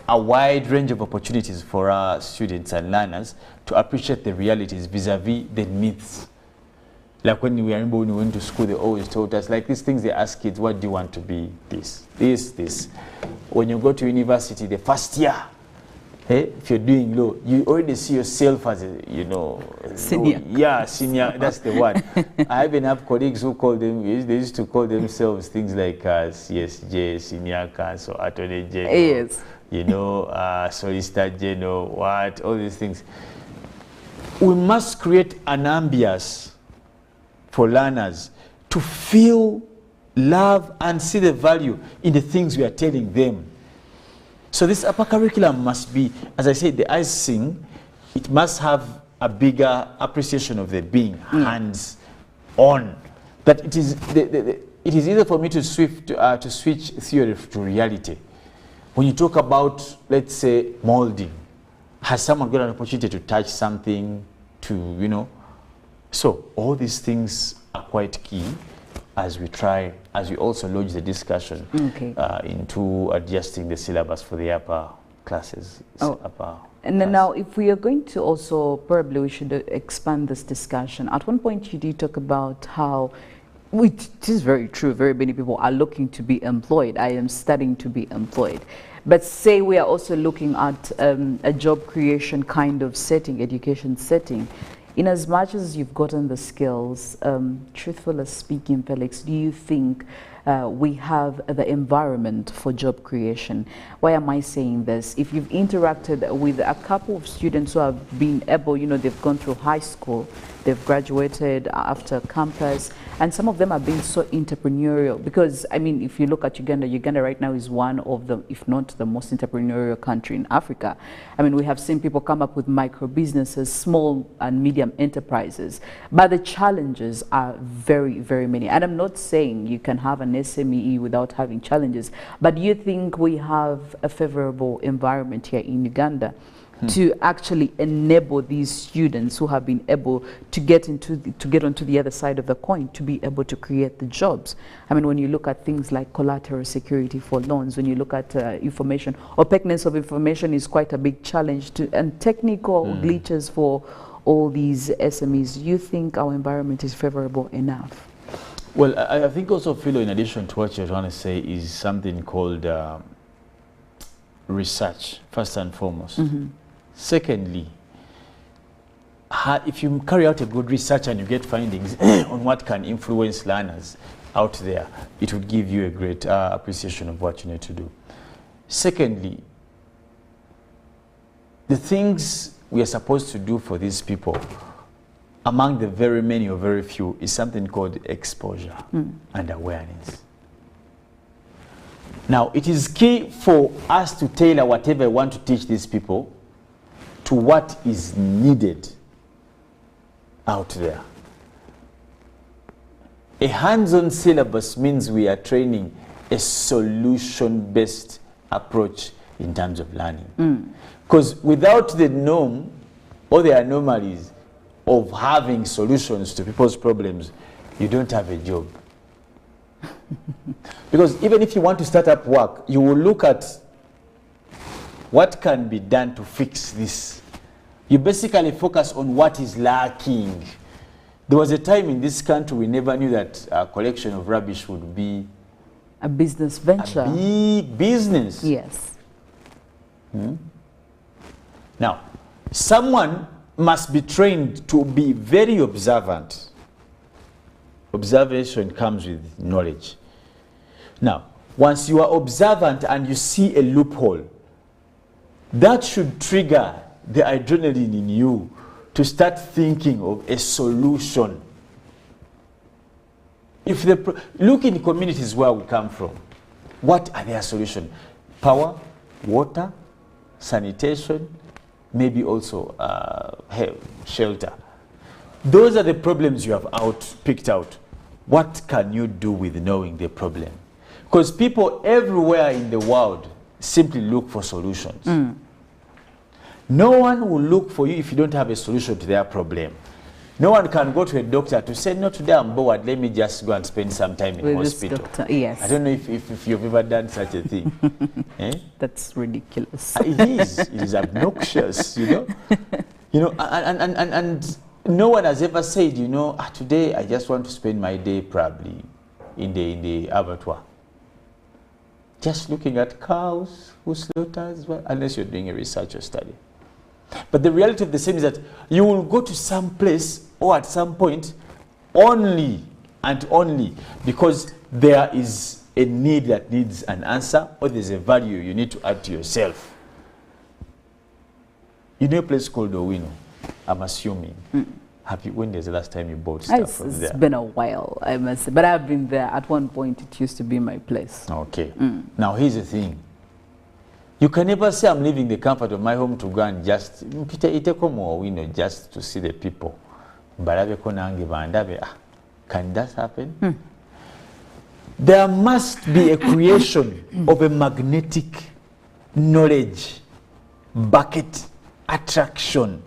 a wide range of opportunities for our students and learners to appreciate the realities vis-a-vis the myths. Like when we went to school, they always told us, like these things they ask kids, what do you want to be? This. When you go to university, the first year, if you're doing law, you already see yourself as a, senior. Yeah, senior, that's the word. I even have colleagues who call them, they used to call themselves things like CSJ, Senior Counsel, Attorney General, yes. Solicitor General, what, all these things. We must create an ambience for learners to feel, love, and see the value in the things we are telling them. So this upper curriculum must be, as I said, the icing. It must have a bigger appreciation of the being hands-on. That it is it is easier for me to switch theory to reality. When you talk about, let's say, molding, has someone got an opportunity to touch something, to So all these things are quite key as we also launch the discussion into adjusting the syllabus for the upper classes. And then now, if we are going to also, probably we should expand this discussion. At one point, you did talk about how, which is very true, very many people are looking to be employed. I am studying to be employed. But say we are also looking at a job creation kind of setting, education setting. In as much as you've gotten the skills, truthfully speaking, Felix, do you think we have the environment for job creation? Why am I saying this? If you've interacted with a couple of students who have been able, you know, they've gone through high school, they've graduated after campus, and some of them have been so entrepreneurial. Because, I mean, if you look at Uganda, Uganda right now is one of the, if not the most entrepreneurial country in Africa. I mean, we have seen people come up with micro businesses, small and medium enterprises, but the challenges are very, very many. And I'm not saying you can have an SME without having challenges, but do you think we have a favorable environment here in Uganda to actually enable these students who have been able to get onto the other side of the coin, to be able to create the jobs? I mean, when you look at things like collateral security for loans, when you look at information, opaqueness of information is quite a big challenge, and technical glitches for all these SMEs. Do you think our environment is favorable enough? Well, I think also, Philo, in addition to what you're trying to say, is something called research, first and foremost. Secondly, if you carry out a good research and you get findings on what can influence learners out there, it would give you a great appreciation of what you need to do. Secondly, the things we are supposed to do for these people, among the very many or very few, is something called exposure and awareness. Now, it is key for us to tailor whatever we want to teach these people to what is needed out there. A hands-on syllabus means we are training a solution-based approach in terms of learning. Because without the norm or the anomalies of having solutions to people's problems, you don't have a job. Because even if you want to start up work, you will look at what can be done to fix this. You basically focus on what is lacking. There was a time in this country we never knew that a collection of rubbish would be a business venture. A big business. Yes. Now, someone must be trained to be very observant. Observation comes with knowledge. Now, once you are observant and you see a loophole, that should trigger the adrenaline in you to start thinking of a solution. If look in communities where we come from, what are their solutions? Power, water, sanitation, maybe also shelter. Those are the problems you have picked out. What can you do with knowing the problem? Because people everywhere in the world simply look for solutions. No one will look for you if you don't have a solution to their problem. No one can go to a doctor to say, no, today I'm bored, let me just go and spend some time in hospital. Yes. I don't know if you've ever done such a thing. That's ridiculous. It is obnoxious, you know. And no one has ever said, you know, today I just want to spend my day probably in the abattoir. Just looking at cows who slaughter as well, unless you're doing a research or study. But the reality of the same is that you will go to some place or at some point only and only because there is a need that needs an answer, or there's a value you need to add to yourself. You know a place called Owino, I'm assuming. When was the last time you bought stuff from there? It's been a while, I must say. But I've been there. At one point, it used to be my place. Okay. Now, here's the thing. You can never say, I'm leaving the comfort of my home to go and just to see the people. Can that happen? There must be a creation of a magnetic knowledge bucket attraction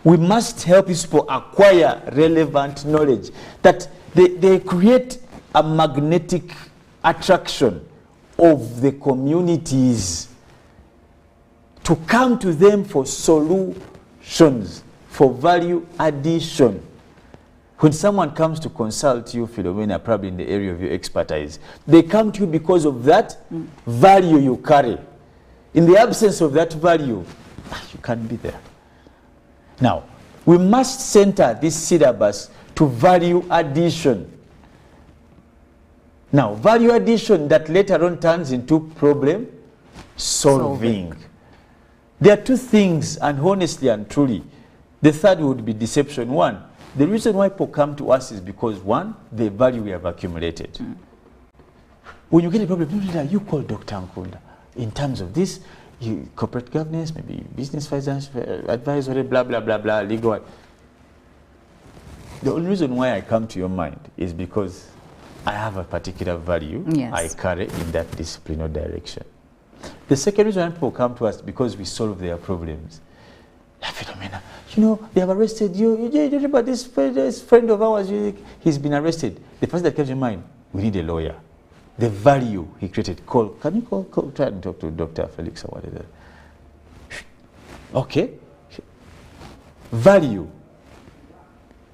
We must help these people acquire relevant knowledge, that they create a magnetic attraction of the communities to come to them for solutions, for value addition. When someone comes to consult you, Philomena, probably in the area of your expertise, they come to you because of that value you carry. In the absence of that value, you can't be there. Now, we must center this syllabus to value addition. Now, value addition that later on turns into problem solving. There are two things, and honestly and truly, the third would be deception. One, the reason why people come to us is because, one, the value we have accumulated. When you get a problem, you call Dr. Nkunda. In terms of this, corporate governance, maybe business finance, advisory, blah, blah, blah, blah, legal. The only reason why I come to your mind is because I have a particular value I carry in that discipline or direction. The second reason why people come to us is because we solve their problems. Philomena, you know, they have arrested you. You remember this friend of ours, he's been arrested. The first that comes to mind, we need a lawyer. The value he created. Can you try and talk to Dr. Felix or whatever? Okay. Value.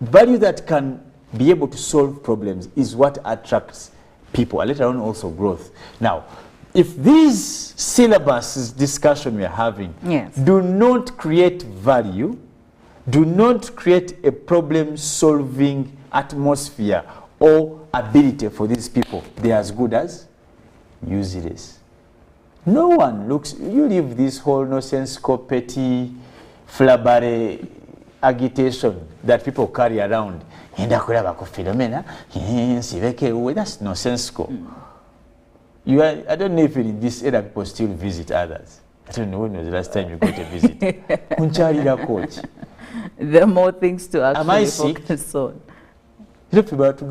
Value that can be able to solve problems is what attracts people, and later on also growth. Now, if these syllabus discussion we are having do not create value, do not create a problem-solving atmosphere or ability for these people, they are as good as useless. No one looks, you leave this whole nonsensical, petty, flabare agitation that people carry around. Philomena, that's nonsensical. I don't know if in this area people still visit others. I don't know when was the last time you got a visit. There are more things to actually Am I sick? focus on. In fact,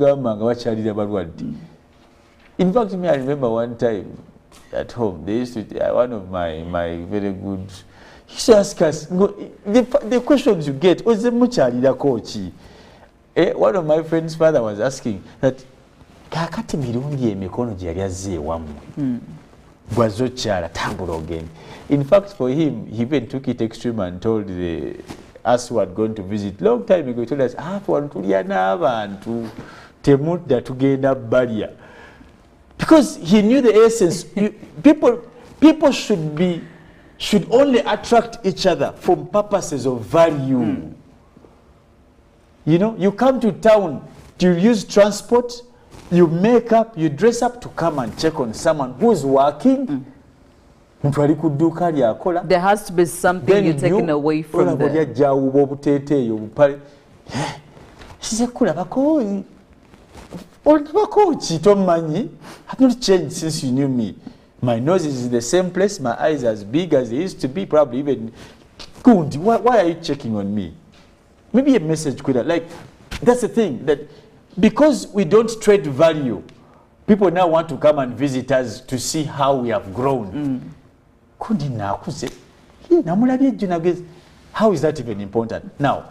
I remember one time at home, they used to, one of my very good, he used to ask us, the questions you get, one of my friend's father was asking that, kakati mirundi emikono gye yali azze ewammwe gwazokyala tambula ogende. In fact, for him, he even took it extreme and told us who had gone to visit long time ago, he told us, wano tulya n'abantu temudda tugenda balya. Because he knew the essence. People should only attract each other for purposes of value. You know, you come to town, you use transport, you make up, you dress up to come and check on someone who's working. There has to be something you're taking away from them. She said, I've not changed since you knew me. My nose is in the same place, my eyes as big as they used to be, probably even. Why are you checking on me? Maybe a message could have, like, that's the thing, that because we don't trade value, people now want to come and visit us to see how we have grown. How is that even important? Now,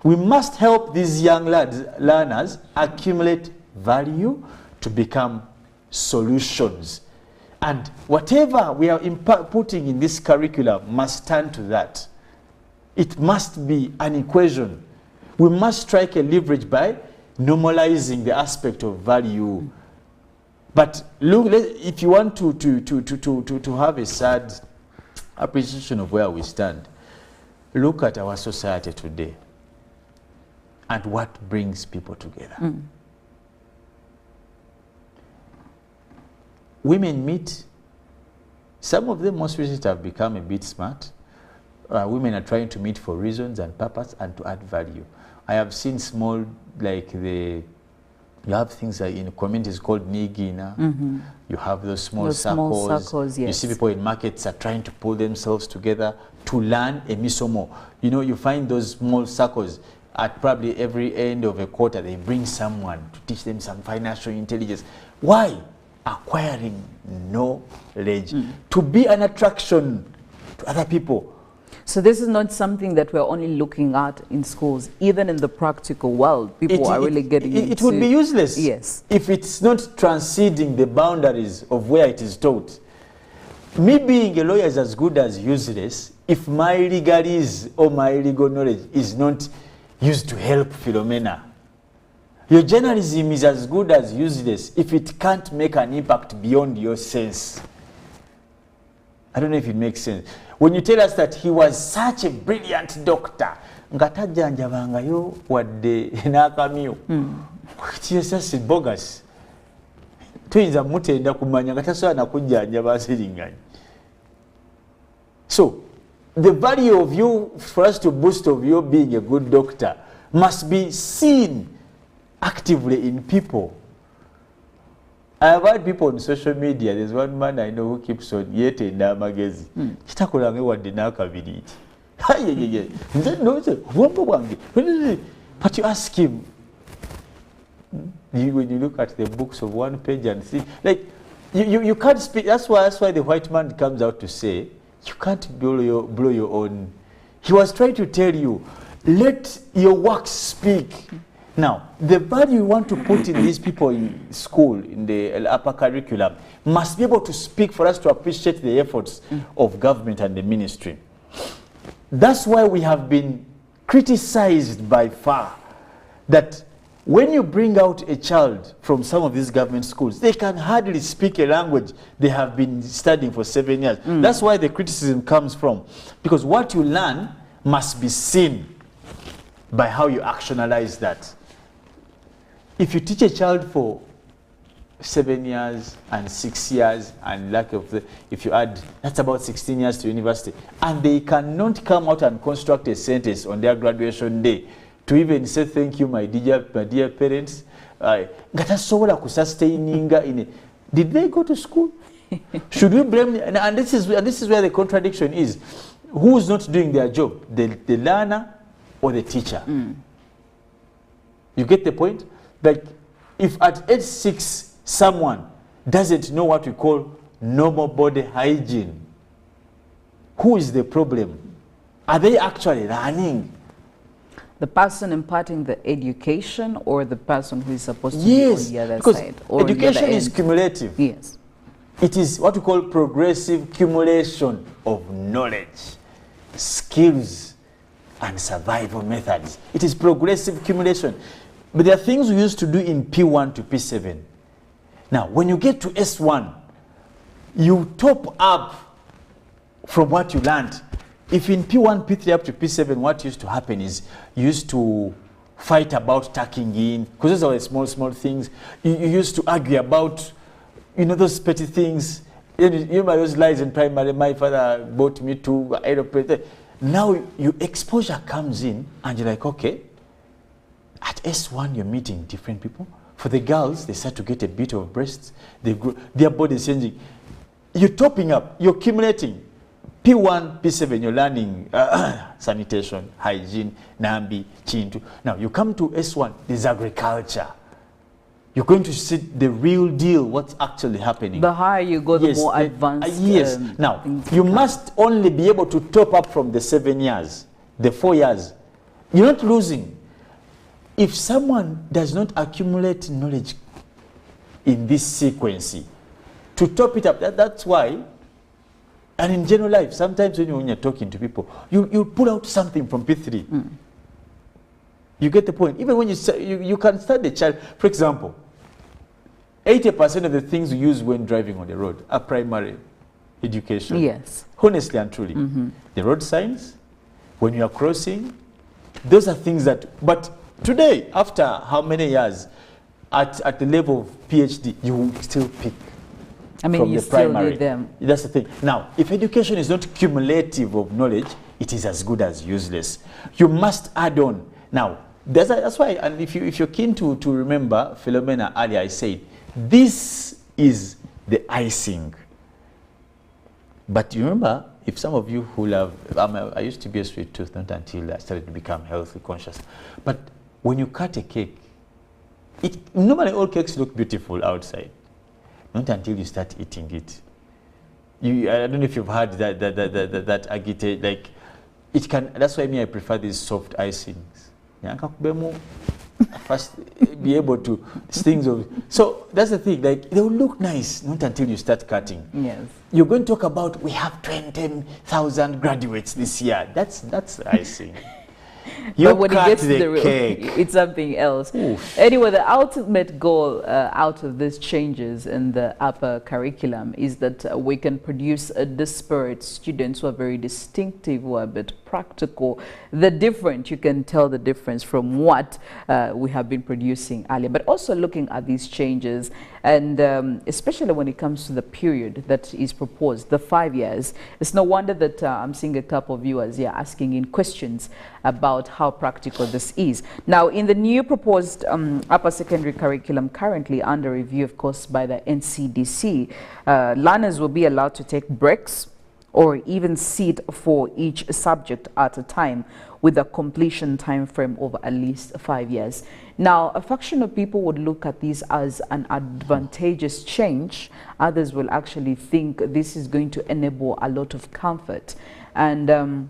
we must help these young learners accumulate value to become solutions. And whatever we are putting in this curriculum must turn to that. It must be an equation. We must strike a leverage by normalizing the aspect of value. But look, if you want to have a sad appreciation of where we stand, look at our society today and what brings people together. Women meet. Some of them most recently have become a bit smart. Women are trying to meet for reasons and purpose and to add value. I have seen small, like you have things like in communities called Nigina. You have those small circles. You see people in markets are trying to pull themselves together to learn a misomo. You know, you find those small circles at probably every end of a quarter, they bring someone to teach them some financial intelligence. Why? Acquiring knowledge. To be an attraction to other people. So this is not something that we're only looking at in schools. Even in the practical world, people are really getting into... It would be useless if it's not transcending the boundaries of where it is taught. Me being a lawyer is as good as useless if my legalese or my legal knowledge is not used to help Philomena. Your journalism is as good as useless if it can't make an impact beyond your sense. I don't know if it makes sense. When you tell us that he was such a brilliant doctor, ngatajjanjabangayo wadde n'akamyu. It's just bogus. Tuyinza mutenda kumanya nga tasobola nakujjanjaba asiriŋŋanya. So, the value of you, for us to boost of you being a good doctor, must be seen actively in people. I have had people on social media. There's one man I know who keeps on yetenda amagezi. Kitakolange wadde n'akabiri. But you ask him, when you look at the books of one page and see, like, you can't speak. That's why the white man comes out to say, you can't blow your own. He was trying to tell you, let your works speak. Now, the value you want to put in these people in school, in the upper curriculum, must be able to speak for us to appreciate the efforts of government and the ministry. That's why we have been criticized by far that when you bring out a child from some of these government schools, they can hardly speak a language they have been studying for 7 years. That's why the criticism comes from. Because what you learn must be seen by how you actionalize that. If you teach a child for 7 years and 6 years, and if you add, that's about 16 years to university, and they cannot come out and construct a sentence on their graduation day to even say thank you, my dear parents. Did they go to school? Should we blame them? And this is where the contradiction is. Who's not doing their job? The learner or the teacher? You get the point? Like, if at age 6 someone doesn't know what we call normal body hygiene, who is the problem? Are they actually learning? The person imparting the education or the person who is supposed to be on the other side? Or education is cumulative. Yes. It is what we call progressive accumulation of knowledge, skills, and survival methods. It is progressive accumulation. But there are things we used to do in P1 to P7. Now, when you get to S1, you top up from what you learned. If in P1, P3 up to P7, what used to happen is you used to fight about tucking in, because those are the small things. You used to argue about, those petty things. You remember those lies in primary, my father bought me to aeroplane. Now your exposure comes in and you're like, okay, at S1 you're meeting different people. For the girls, they start to get a bit of breasts. They grow, their body is changing. You're topping up, you're accumulating. P1, P7, you're learning sanitation, hygiene, Nambi, Chintu. Now you come to S1, there's agriculture. You're going to see the real deal, what's actually happening. The higher you go, the more advanced. Yes. Now, you must only be able to top up from the 7 years, the 4 years. You're not losing. If someone does not accumulate knowledge in this sequence, to top it up, that's why, and in general life, sometimes when you're talking to people, you pull out something from P3. You get the point. Even when you can start the child, for example, 80% of the things we use when driving on the road are primary education. Yes. Honestly and truly. The road signs, when you are crossing, those are things that, but today, after how many years, at the level of PhD, you will still pick from you the primary. Still need them. That's the thing. Now, if education is not cumulative of knowledge, it is as good as useless. You must add on. Now, that's why, and if you're keen to remember, Philomena earlier I said, this is the icing. But you remember, if some of you who love, I used to be a sweet tooth, not until I started to become healthy conscious. But when you cut a cake, normally all cakes look beautiful outside, not until you start eating it. I don't know if you've heard that agite, like it can, that's why I prefer these soft icings. First, be able to things of, so that's the thing, like they will look nice not until you start cutting. Yes. You're going to talk about we have 20,000 graduates this year. That's icing. You but when it gets to the real, cake, it's something else. Oof. Anyway, the ultimate goal out of these changes in the upper curriculum is that we can produce disparate students who are very distinctive, who are a bit practical. The different, you can tell the difference from what we have been producing earlier. But also looking at these changes, and especially when it comes to the period that is proposed, the 5 years, it's no wonder that I'm seeing a couple of viewers here asking in questions about how practical this is. Now, in the new proposed upper secondary curriculum currently under review, of course, by the NCDC, learners will be allowed to take breaks or even sit for each subject at a time with a completion time frame of at least 5 years. Now, a faction of people would look at this as an advantageous change. Others will actually think this is going to enable a lot of comfort. And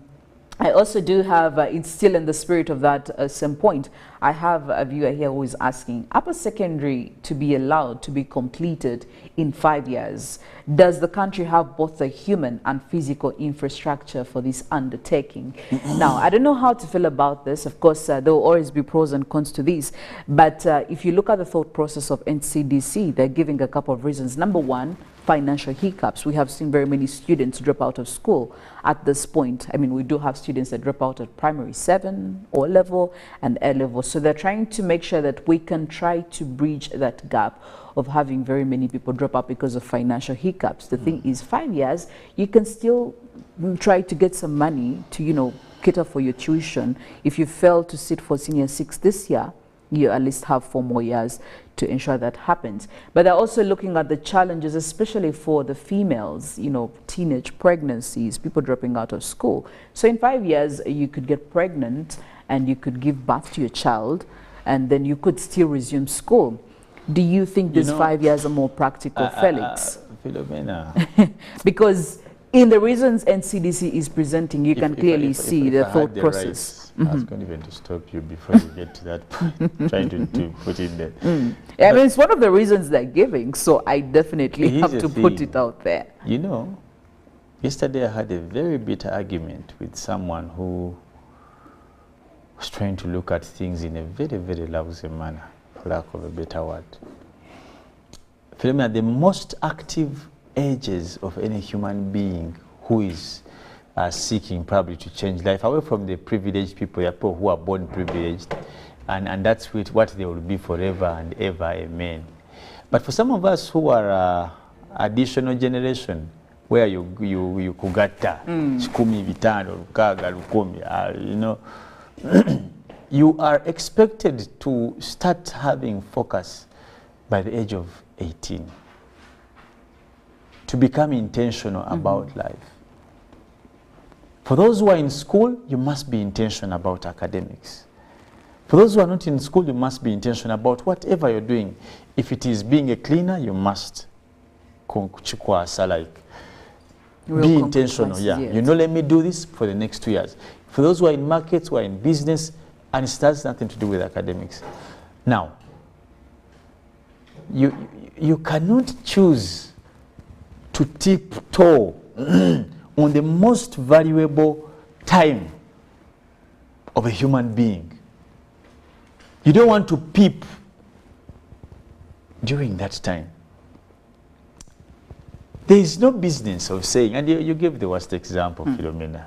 I also do have, it's still in the spirit of that same point, I have a viewer here who is asking, upper secondary to be allowed to be completed in 5 years, does the country have both the human and physical infrastructure for this undertaking? Now, I don't know how to feel about this. Of course, there will always be pros and cons to this. But if you look at the thought process of NCDC, they're giving a couple of reasons. Number one, financial hiccups. We have seen very many students drop out of school at this point. I mean, we do have students that drop out at primary 7, O level and A level. So they're trying to make sure that we can try to bridge that gap of having very many people drop out because of financial hiccups. The thing is, 5 years, you can still try to get some money to, you know, cater for your tuition. If you fail to sit for senior 6 this year, you at least have 4 more years to ensure that happens. But they're also looking at the challenges, especially for the females, you know, teenage pregnancies, people dropping out of school. So in 5 years, you could get pregnant and you could give birth to your child, and then you could still resume school. Do you think these 5 years are more practical, Felix? Philomena. Because in the reasons NCDC is presenting, you can clearly see the thought process. I was going even to stop you before you get to that point, trying to put it there. Yeah, I mean, it's one of the reasons they're giving, so I definitely have to put it out there. You know, yesterday I had a very bitter argument with someone who was trying to look at things in a very, very lousy manner, for lack of a better word. Philomena, the most active ages of any human being who is seeking probably to change life, away from the privileged people, the people who are born privileged, and that's what they will be forever and ever, amen. But for some of us who are additional generation, where you kugata, shikumi vitano, lukaga, lukumi, you know, you are expected to start having focus by the age of 18, to become intentional about life. For those who are in school, you must be intentional about academics. For those who are not in school, you must be intentional about whatever you're doing. If it is being a cleaner, you must be intentional. Yeah. You know, let me do this for the next 2 years. For those who are in markets, who are in business, and it has nothing to do with academics. Now, you cannot choose to tiptoe on the most valuable time of a human being. You don't want to peep during that time. There is no business of saying, and you gave the worst example, Philomena.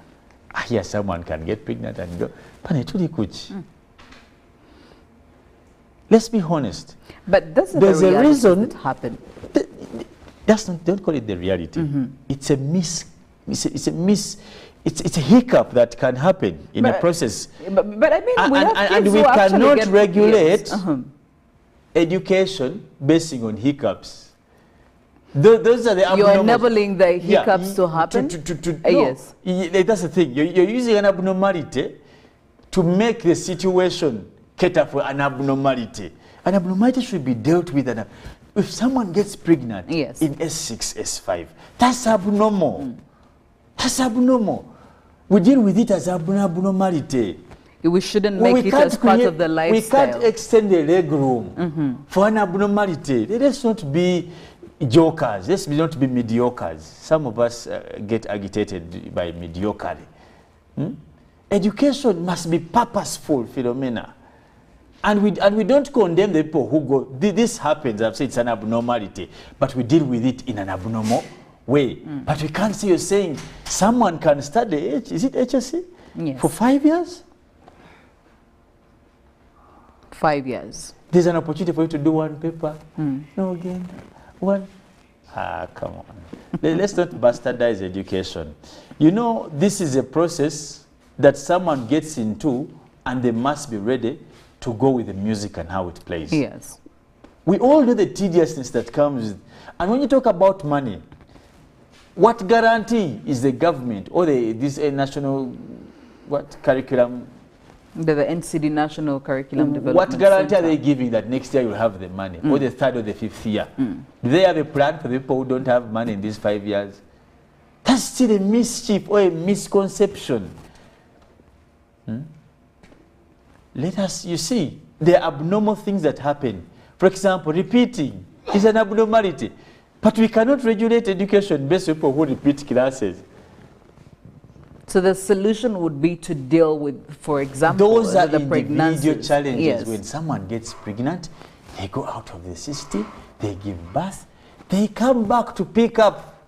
Here someone can get pregnant and go, let's be honest. But that's there's a reason that happened. That's not, don't call it the reality. It's a hiccup that can happen in a process. But I mean, we have kids and we who cannot regulate yes. education basing on hiccups. Those are the You're enabling the hiccups to happen? Yes. That's the thing. You're using an abnormality to make the situation cater for an abnormality. An abnormality should be dealt with. If someone gets pregnant in S6, S5, that's abnormal. That's abnormal. We deal with it as abnormality. We shouldn't make it as part of the lifestyle. We can't extend the leg room for an abnormality. Let's not be jokers. Let's not be mediocres. Some of us get agitated by mediocrity. Education must be purposeful, Philomena. And we don't condemn the people who go, this happens, I've said it's an abnormality, but we deal with it in an abnormal way. But we can't see you saying someone can study, is it HSC? Yes. For 5 years? 5 years. There's an opportunity for you to do one paper. No, again, one. Come on. Let's not bastardize education. You know, this is a process that someone gets into and they must be ready to go with the music and how it plays. Yes. We all know the tediousness that comes with, and when you talk about money, what guarantee is the government or this national curriculum? The NCD National Curriculum Development What guarantee Center. are they giving that next year you'll have the money, or the third or the fifth year? Do they have a plan for the people who don't have money in these 5 years? That's still a mischief or a misconception. Let us, you see, there are abnormal things that happen. For example, repeating is an abnormality. But we cannot regulate education based on people who repeat classes. So the solution would be to deal with, for example, those are the individual challenges. Yes. When someone gets pregnant, they go out of the system, they give birth, they come back to pick up.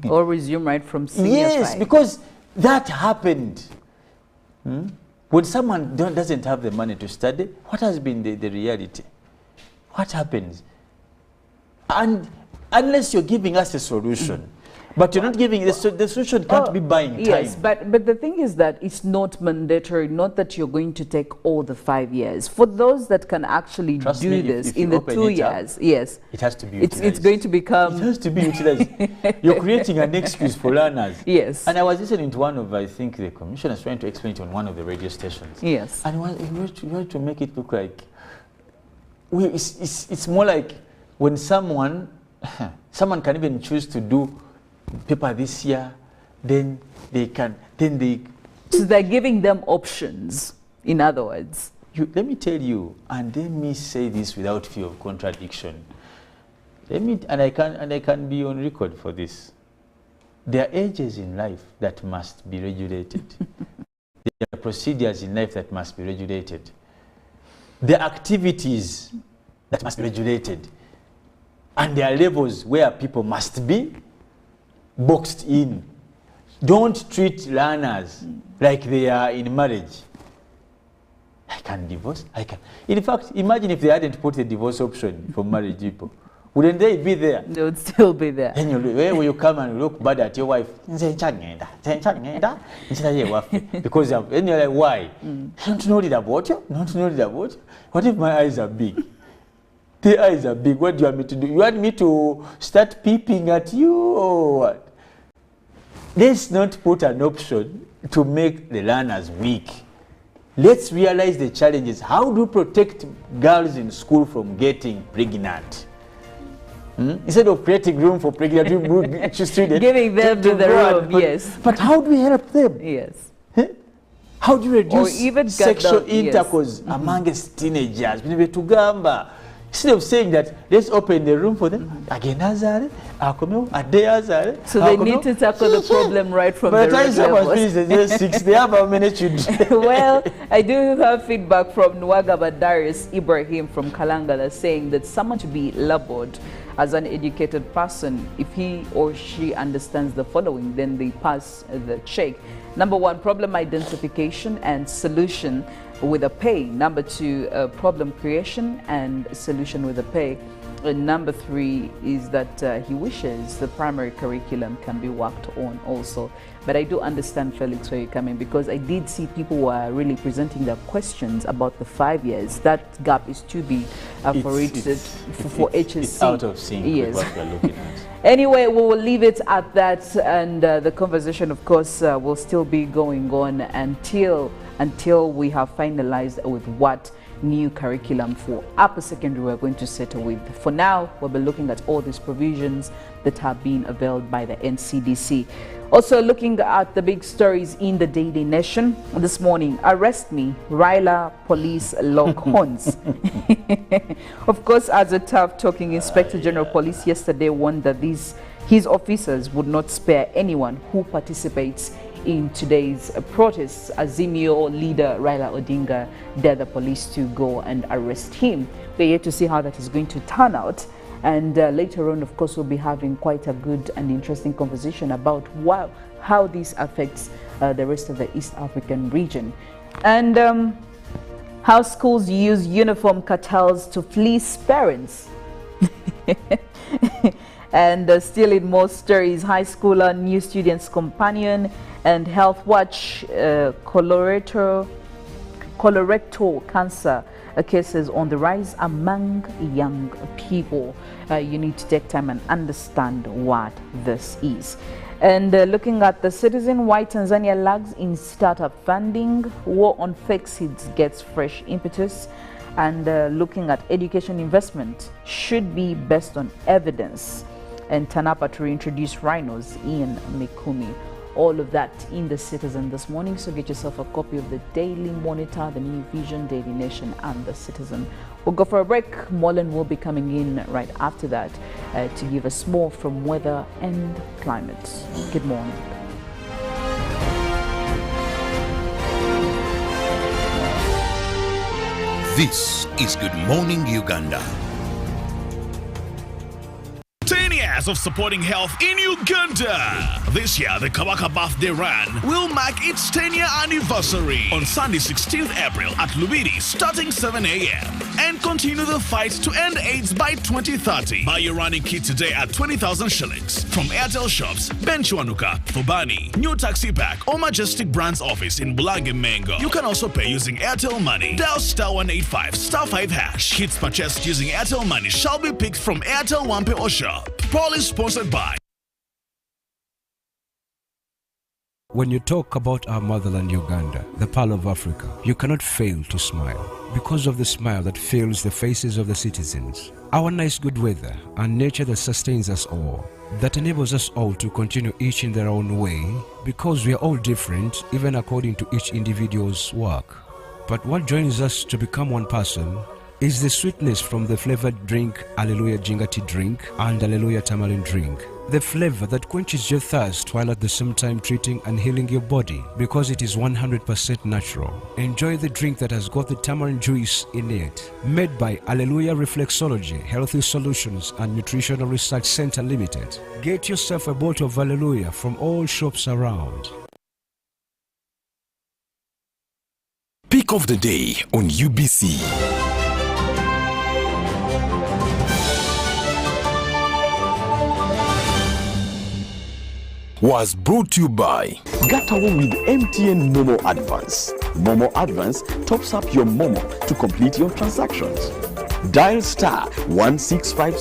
Or resume right from senior Yes, time. because that happened. When someone doesn't have the money to study, what has been the reality? What happens? And unless you're giving us a solution, but you're not giving the solution can't be buying time. Yes, but the thing is that it's not mandatory, not that you're going to take all the 5 years. For those that can actually do this in the 2 years, yes. It has to be utilized. It's going to become... It has to be utilized. You're creating an excuse for learners. Yes. And I was listening to one of, I think, the commissioners trying to explain it on one of the radio stations. Yes. And we want to make it look like... It's more like when someone can even choose to do paper this year, then they can, So they're giving them options, in other words. Let me tell you, and let me say this without fear of contradiction. And I can be on record for this. There are ages in life that must be regulated. There are procedures in life that must be regulated. There are activities that must be regulated. And there are levels where people must be boxed in. Don't treat learners like they are in marriage. I can divorce, I can. In fact, imagine if they hadn't put the divorce option for married people. Wouldn't they be there? They would still be there. Then where will you come and look bad at your wife? Because then you're like, why? Don't know it about you? Don't know it about you? What if my eyes are big? The eyes are big. What do you want me to do? You want me to start peeping at you or what? Let's not put an option to make the learners weak. Let's realize the challenges. How do you protect girls in school from getting pregnant? Instead of creating room for pregnant students, giving them to the room, yes. But how do we help them? Yes. How do you reduce or even sexual intercourse amongst teenagers? Instead of saying that, let's open the room for them. So they need to tackle the problem right from the root levels. They have how many children? Well, I do have feedback from Nwagaba Darius Ibrahim from Kalangala saying that someone to be labeled as an educated person, if he or she understands the following, then they pass the check. Number one, problem identification and solution with a pay. Number two, problem creation and solution with a pay. And number three is that he wishes the primary curriculum can be worked on also. But I do understand, Felix, where you're coming, because I did see people who are really presenting their questions about the 5 years. That gap is too big for HSC. It's out of sync with what we're looking at. Anyway, we will leave it at that, and the conversation, of course, will still be going on until until we have finalized with what new curriculum for upper secondary we're going to settle with. For now, we'll be looking at all these provisions that have been availed by the NCDC. Also looking at the big stories in the Daily Nation this morning. Arrest me, Raila police lock horns. Of course, as a tough talking Inspector General Police yesterday warned that his officers would not spare anyone who participates in today's protests. Azimio leader Raila Odinga dared the police to go and arrest him. We're yet to see how that is going to turn out. And later on, of course, we'll be having quite a good and interesting conversation about how this affects the rest of the East African region. And how schools use uniform cartels to fleece parents. And still in more stories, high schooler, new students companion, and Health Watch, colorectal cancer cases on the rise among young people. You need to take time and understand what this is. And looking at the citizen, why Tanzania lags in startup funding, war on fake seeds gets fresh impetus, and looking at education investment should be based on evidence, and TANAPA to reintroduce rhinos in Mikumi. All of that in the Citizen this morning. So get yourself a copy of the Daily Monitor, the New Vision, Daily Nation, and the Citizen. We'll go for a break. Mollen will be coming in right after that to give us more from weather and climate. Good morning. This is Good Morning Uganda. 10 years of supporting health in Uganda. This year, the Kabaka Birthday Run will mark its 10-year anniversary on Sunday, 16th April at Lubidi, starting 7 a.m. And continue the fight to end AIDS by 2030. Buy your running kit today at 20,000 shillings from Airtel shops, Benchuanuka, Fubani, New Taxi Pack, or Majestic Brands office in Bulange Mengo. You can also pay using Airtel Money. Dial *185 *5#. Kits purchased using Airtel Money shall be picked from Airtel Wampe or Shop. Proudly sponsored by. When you talk about our motherland Uganda, the pearl of Africa, you cannot fail to smile because of the smile that fills the faces of the citizens. Our nice good weather and nature that sustains us all, that enables us all to continue each in their own way, because we are all different even according to each individual's work. But what joins us to become one person is the sweetness from the flavored drink Alleluia Ginger Tea drink and Alleluia Tamarind drink. The flavor that quenches your thirst while at the same time treating and healing your body because it is 100% natural. Enjoy the drink that has got the tamarind juice in it. Made by Alleluia Reflexology, Healthy Solutions and Nutritional Research Center Limited. Get yourself a bottle of Alleluia from all shops around. Pick of the day on UBC. Was brought to you by Gatawo with MTN Momo Advance. Momo Advance tops up your Momo to complete your transactions. Dial *165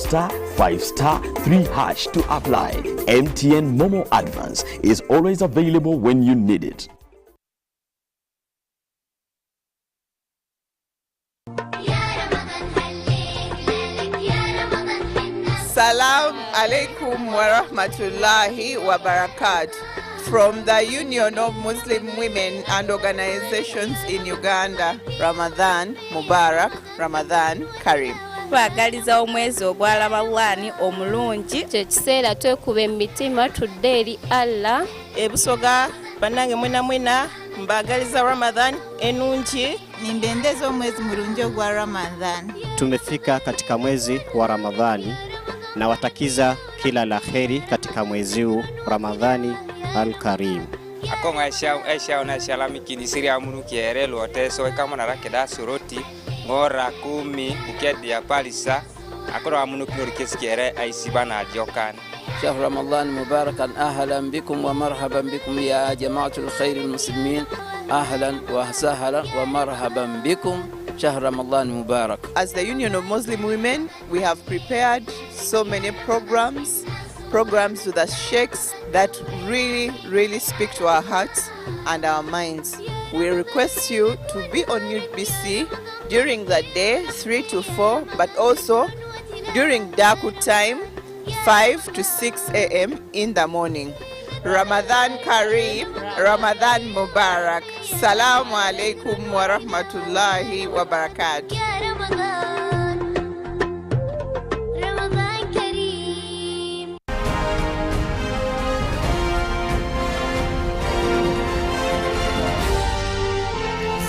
*5*3# to apply. MTN Momo Advance is always available when you need it. Salam alaikum wa rahmatullahi wa barakatuh. From the Union of Muslim Women and Organizations in Uganda, Ramadan Mubarak, Ramadan Karim. Twagaliza omwezi ogwa Ramadani omulungi, kye kiseera twekuba emitima tudde eri Allah. Ebusoga bannange mwena mbagaliza Ramadan enungi. Nimbendeza omwezi mulungi ogwa Ramadan. Tumefika katika mwezi wa Ramadhani na watakiza kila la kheri katika mwezi huu Ramadhani al-Karim. Akonga aisha ona shalami kinisiri amunu kiere lote so kama na rakeda suroti ngora 10 bukedi ya palisa akoro amunu kinorikes kiere aisibana jokan. شهر رمضان مباركا أهلا بكم ومرحبا بكم يا جماعة الخير المسلمين أهلا وسهلا ومرحبا بكم شهر رمضان مبارك. As the Union of Muslim Women, we have prepared so many programs with the sheikhs that really speak to our hearts and our minds. We request you to be on UBC during the day 3 to 4, but also during Daku time 5 to 6 a.m. in the morning. Ramadan Kareem, Ramadan Mubarak. Salamu alaikum wa rahmatullahi wa barakatuh.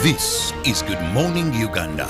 This is Good Morning Uganda.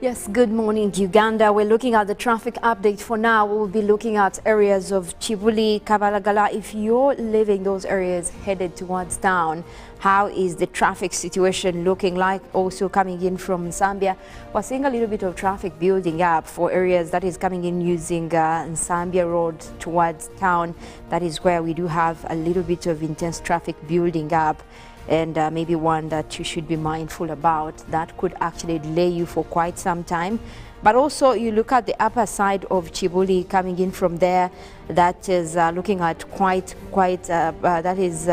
Yes, good morning, Uganda. We're looking at the traffic update for now. We'll be looking at areas of Chibuli, Kabalagala. If you're living those areas headed towards town, how is the traffic situation looking like? Also coming in from Zambia, we're seeing a little bit of traffic building up for areas that is coming in using Zambia Road towards town. That is where we do have a little bit of intense traffic building up. And maybe one that you should be mindful about that could actually delay you for quite some time. But also you look at the upper side of Chibuli coming in from there, that is looking at that is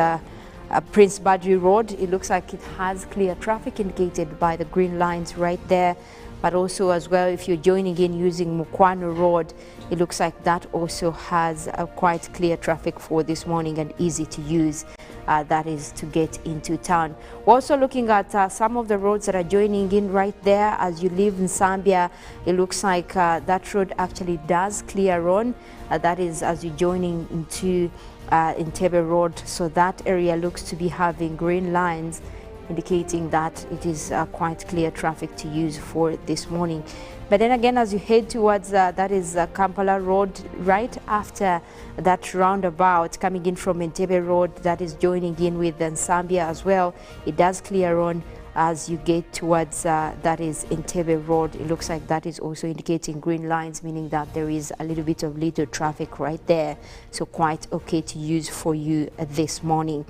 Prince Badri Road. It looks like it has clear traffic indicated by the green lines right there. But also as well, if you're joining in using Mukwano Road, it looks like that also has quite clear traffic for this morning and easy to use. That is to get into town. We're also looking at some of the roads that are joining in right there. As you live in Zambia, it looks like that road actually does clear on. That is as you're joining into Entebbe Road. So that area looks to be having green lines, indicating that it is quite clear traffic to use for this morning. But then again, as you head towards that is Kampala Road, right after that roundabout coming in from Entebbe Road, that is joining in with Zambia as well. It does clear on as you get towards that is Entebbe Road. It looks like that is also indicating green lines, meaning that there is a little bit of little traffic right there. So quite okay to use for you this morning.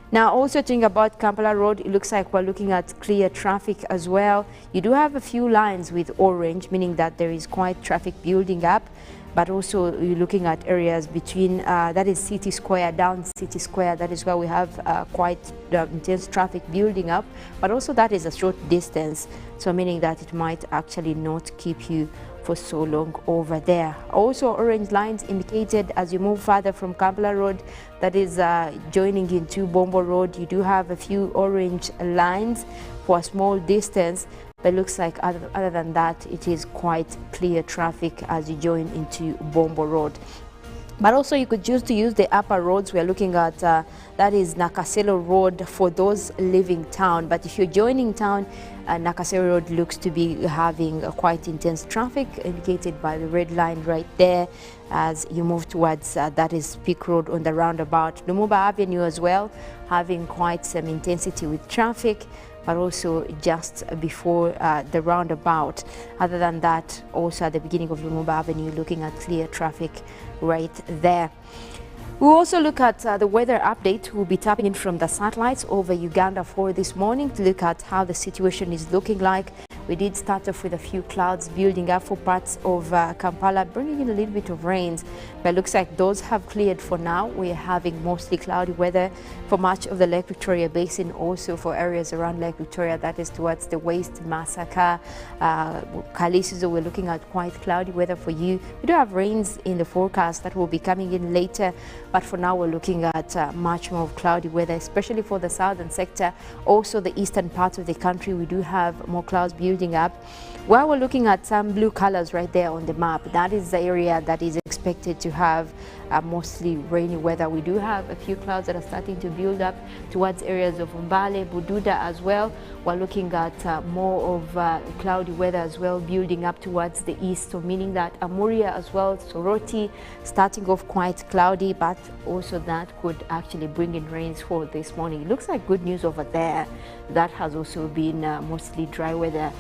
Now, also talking about Kampala Road, it looks like we're looking at clear traffic as well. You do have a few lines with orange, meaning that there is quite traffic building up. But also you're looking at areas between, that is City Square, down City Square. That is where we have quite intense traffic building up. But also that is a short distance, so meaning that it might actually not keep you for so long over there. Also orange lines indicated as you move further from Kampala Road, that is joining into Bombo Road. You do have a few orange lines for a small distance, but it looks like other than that, it is quite clear traffic as you join into Bombo Road. But also you could choose to use the upper roads. We're looking at that is Nakasero Road for those leaving town. But if you're joining town, Nakasero Road looks to be having quite intense traffic, indicated by the red line right there as you move towards that is Peak Road on the roundabout. Lumumba Avenue as well, having quite some intensity with traffic, but also just before the roundabout. Other than that, also at the beginning of Lumumba Avenue, looking at clear traffic right there. We'll also look at the weather update. We'll be tapping in from the satellites over Uganda for this morning to look at how the situation is looking like. We did start off with a few clouds building up for parts of Kampala, bringing in a little bit of rains, but it looks like those have cleared for now. We're having mostly cloudy weather for much of the Lake Victoria Basin, also for areas around Lake Victoria, that is towards the west, Masaka, Kalisizo. We're looking at quite cloudy weather for you. We do have rains in the forecast that will be coming in later, but for now we're looking at much more of cloudy weather, especially for the southern sector. Also the eastern parts of the country, we do have more clouds building building up. While we're looking at some blue colors right there on the map, that is the area that is expected to have mostly rainy weather. We do have a few clouds that are starting to build up towards areas of Mbale, Bududa as well. We're looking at more of cloudy weather as well, building up towards the east, so meaning that Amuria as well, Soroti, starting off quite cloudy, but also that could actually bring in rains for this morning. It looks like good news over there. That has also been mostly dry weather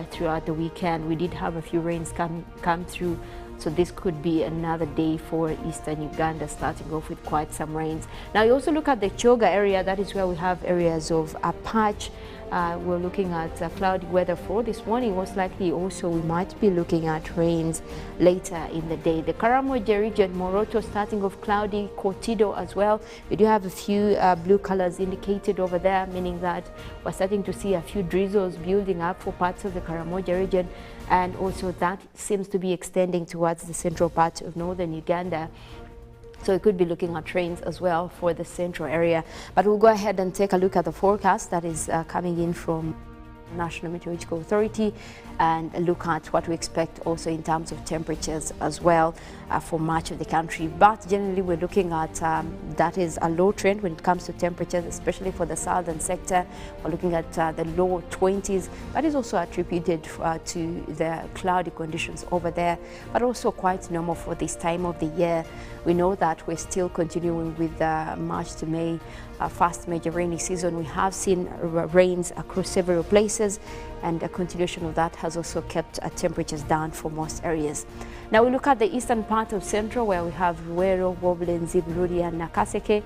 throughout the weekend. We did have a few rains come through, so this could be another day for eastern Uganda, starting off with quite some rains. Now you also look at the Choga area, that is where we have areas of a patch. We're looking at cloudy weather for this morning. Most likely also we might be looking at rains later in the day. The Karamoja region, Moroto starting off cloudy, Kotido as well. We do have a few blue colors indicated over there, meaning that we're starting to see a few drizzles building up for parts of the Karamoja region, and also that seems to be extending towards the central part of northern Uganda. So we could be looking at rains as well for the central area. But we'll go ahead and take a look at the forecast that is coming in from National Meteorological Authority, and look at what we expect also in terms of temperatures as well for much of the country. But generally we're looking at that is a low trend when it comes to temperatures, especially for the southern sector. We're looking at the low 20s. That is also attributed to the cloudy conditions over there, but also quite normal for this time of the year. We know that we're still continuing with March to May first major rainy season. We have seen rains across several places, and a continuation of that has also kept temperatures down for most areas. Now we look at the eastern part of Central, where we have Ruero, Wobblen, Ziburudi and Nakaseke.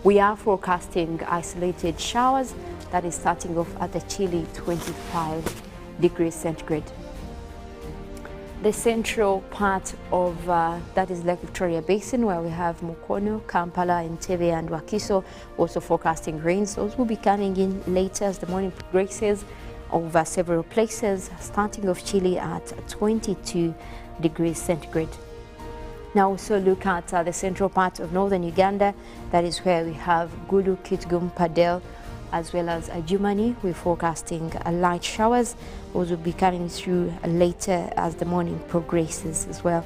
We are forecasting isolated showers that is starting off at a chilly 25 degrees centigrade. The central part of that is Lake Victoria Basin, where we have Mukono, Kampala, Entebbe and Wakiso, also forecasting rains. Those will be coming in later as the morning progresses over several places, starting off chilly at 22 degrees centigrade. Now also look at the central part of northern Uganda. That is where we have Gulu, Kitgum, Padel, as well as Jumani. We're forecasting light showers. Those will be coming through later as the morning progresses as well.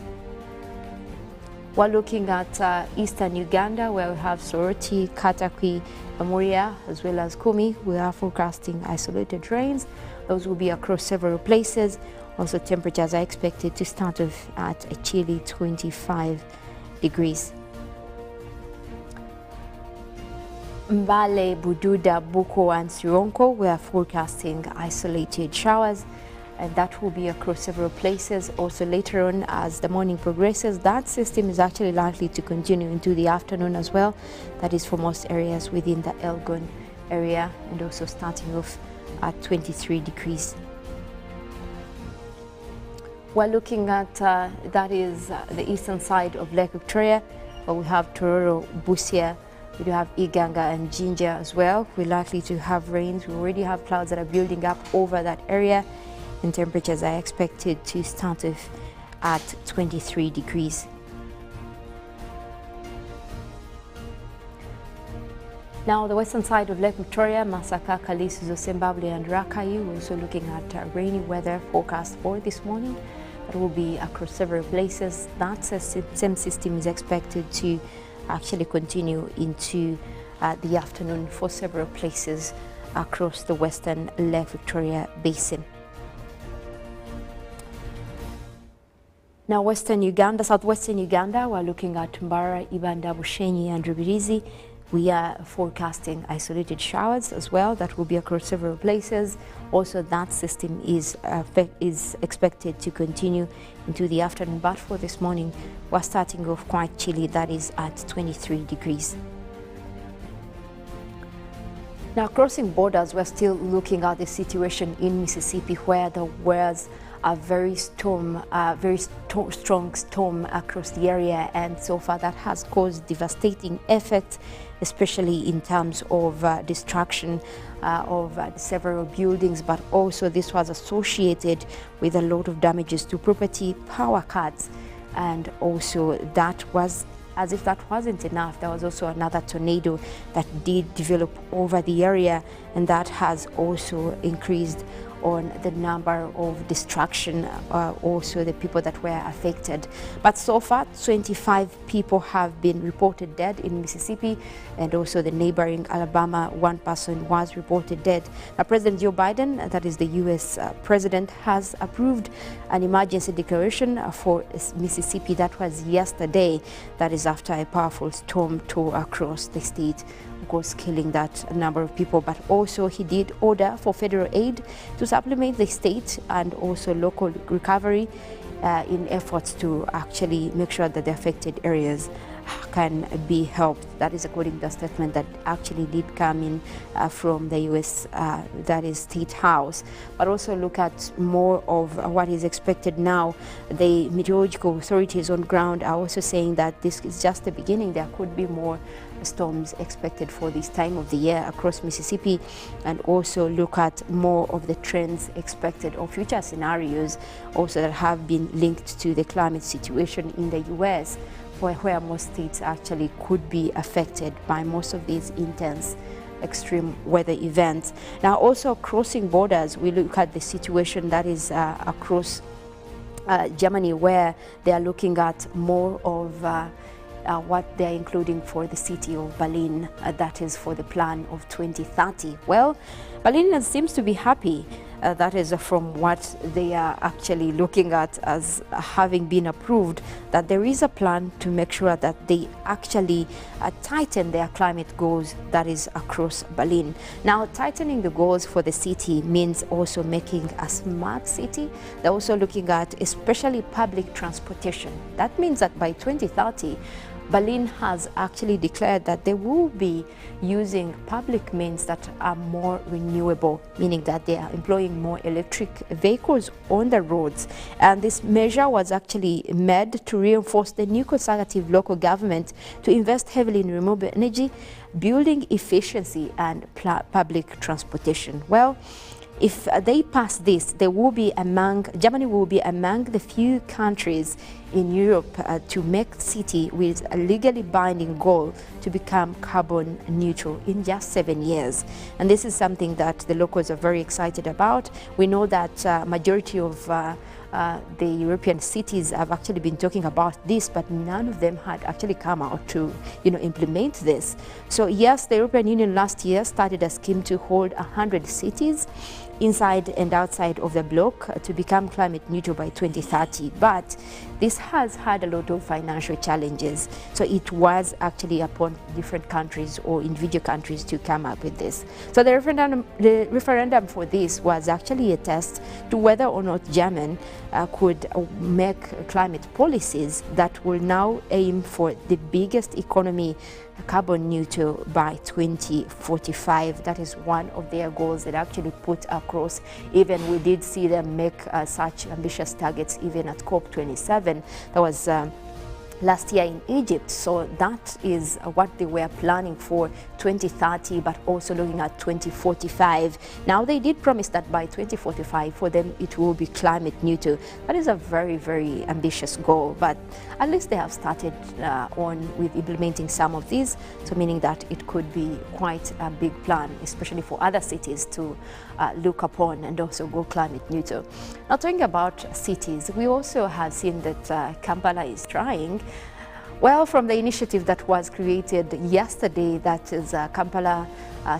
We're looking at eastern Uganda, where we have Soroti, Katakwi, Amuria, as well as Kumi. We are forecasting isolated rains. Those will be across several places. Also temperatures are expected to start off at a chilly 25 degrees. Mbale, Bududa, Buko and Sironko, we are forecasting isolated showers, and that will be across several places. Also later on as the morning progresses, that system is actually likely to continue into the afternoon as well. That is for most areas within the Elgon area, and also starting off at 23 degrees. We're looking at that is the eastern side of Lake Victoria, where we have Tororo, Busia. We do have Iganga and Jinja as well. We're likely to have rains. We already have clouds that are building up over that area, and temperatures are expected to start off at 23 degrees. Now the western side of Lake Victoria, Masaka, Kalisuzo, Zimbabwe and Rakai, we're also looking at rainy weather forecast for this morning. That will be across several places. That same system is expected to actually continue into the afternoon for several places across the western Lake Victoria Basin. Now western Uganda, southwestern Uganda, we're looking at Mbara, Ibanda, Bushenyi and Rubirizi. We are forecasting isolated showers as well. That will be across several places. Also that system is expected to continue into the afternoon, but for this morning we're starting off quite chilly, that is at 23 degrees. Now crossing borders, we're still looking at the situation in Mississippi, where there was a very strong storm across the area, and so far that has caused devastating effects, especially in terms of destruction of several buildings, but also this was associated with a lot of damages to property, power cuts, and also that was, as if that wasn't enough, there was also another tornado that did develop over the area, and that has also increased on the number of destruction, also the people that were affected. But so far, 25 people have been reported dead in Mississippi, and also the neighboring Alabama, one person was reported dead. Now, President Joe Biden, that is the U.S. President, has approved an emergency declaration for Mississippi. That was yesterday. That is after a powerful storm tore across the state, of course, killing that number of people. But also he did order for federal aid to supplement the state and also local recovery in efforts to actually make sure that the affected areas can be helped. That is according to the statement that actually did come in from the U.S. That is State House. But also look at more of what is expected now. The meteorological authorities on ground are also saying that this is just the beginning. There could be more storms expected for this time of the year across Mississippi, and also look at more of the trends expected or future scenarios also that have been linked to the climate situation in the U.S., where most states actually could be affected by most of these intense extreme weather events. Now, also crossing borders, we look at the situation that is across Germany, where they are looking at more of what they're including for the city of Berlin, that is for the plan of 2030. Well, Berlin seems to be happy. That is from what they are actually looking at as having been approved, that there is a plan to make sure that they actually tighten their climate goals, that is across Berlin. Now, tightening the goals for the city means also making a smart city. They're also looking at especially public transportation. That means that by 2030, Berlin has actually declared that they will be using public means that are more renewable, meaning that they are employing more electric vehicles on the roads. And this measure was actually made to reinforce the new conservative local government to invest heavily in renewable energy, building efficiency and public transportation. Well, if they pass this, Germany will be among the few countries in Europe to make city with a legally binding goal to become carbon neutral in just 7 years. And this is something that the locals are very excited about. We know that majority of the European cities have actually been talking about this, but none of them had actually come out to, implement this. So yes, the European Union last year started a scheme to hold 100 cities inside and outside of the bloc to become climate neutral by 2030. But this has had a lot of financial challenges. So it was actually upon different countries or individual countries to come up with this. So the referendum for this was actually a test to whether or not Germany could make climate policies that will now aim for the biggest economy carbon neutral by 2045. That is one of their goals that actually put across. Even we did see them make such ambitious targets even at COP27. That was last year in Egypt. So that is what they were planning for 2030, but also looking at 2045. Now, they did promise that by 2045 for them it will be climate neutral. That is a very, very ambitious goal, but at least they have started on with implementing some of these, so meaning that it could be quite a big plan, especially for other cities to look upon and also go climate neutral. Now, talking about cities, we also have seen that Kampala is trying. Well, from the initiative that was created yesterday, that is Kampala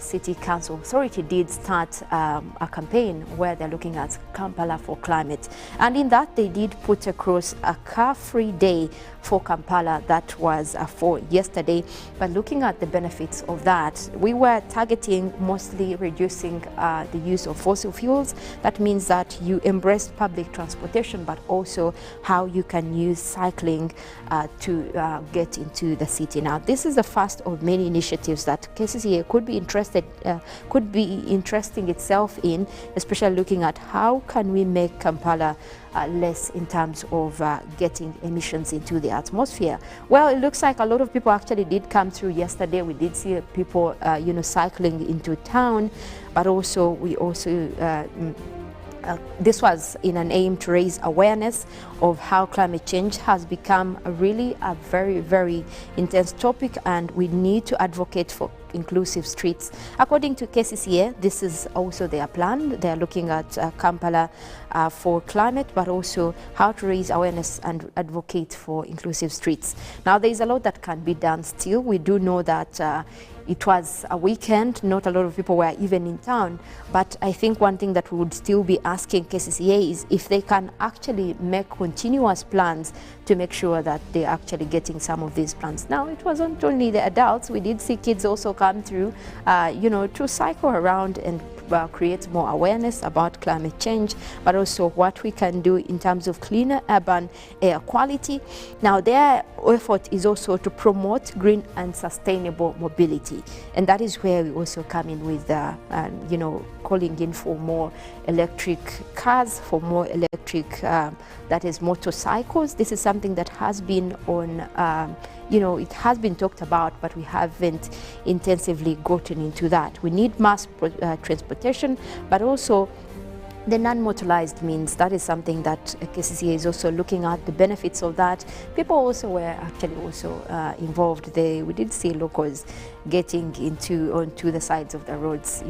City Council Authority did start a campaign where they're looking at Kampala for climate. And in that, they did put across a car-free day for Kampala. That was for yesterday. But looking at the benefits of that, we were targeting mostly reducing the use of fossil fuels. That means that you embrace public transportation, but also how you can use cycling to get into the city. Now, this is the first of many initiatives that KCCA could be interesting itself in, especially looking at how can we make Kampala less in terms of getting emissions into the atmosphere. Well, it looks like a lot of people actually did come through yesterday. We did see people, cycling into town, but also we also this was in an aim to raise awareness of how climate change has become really a very, very intense topic, and we need to advocate for inclusive streets. According to KCCA, this is also their plan. They are looking at Kampala for climate, but also how to raise awareness and advocate for inclusive streets. Now, there is a lot that can be done still. We do know that it was a weekend, not a lot of people were even in town, but I think one thing that we would still be asking KCCA is if they can actually make continuous plans to make sure that they're actually getting some of these plans. Now, it wasn't only the adults, we did see kids also come through, to cycle around and create more awareness about climate change, but also what we can do in terms of cleaner urban air quality. Now, their effort is also to promote green and sustainable mobility, and that is where we also come in with, calling in for more electric cars, for more electric, that is motorcycles. This is something that has been on, it has been talked about, but we haven't intensively gotten into that. We need mass transportation, but also the non-motorized means. That is something that KCCA is also looking at, the benefits of that. People also were actually also involved. We did see locals getting onto the sides of the roads,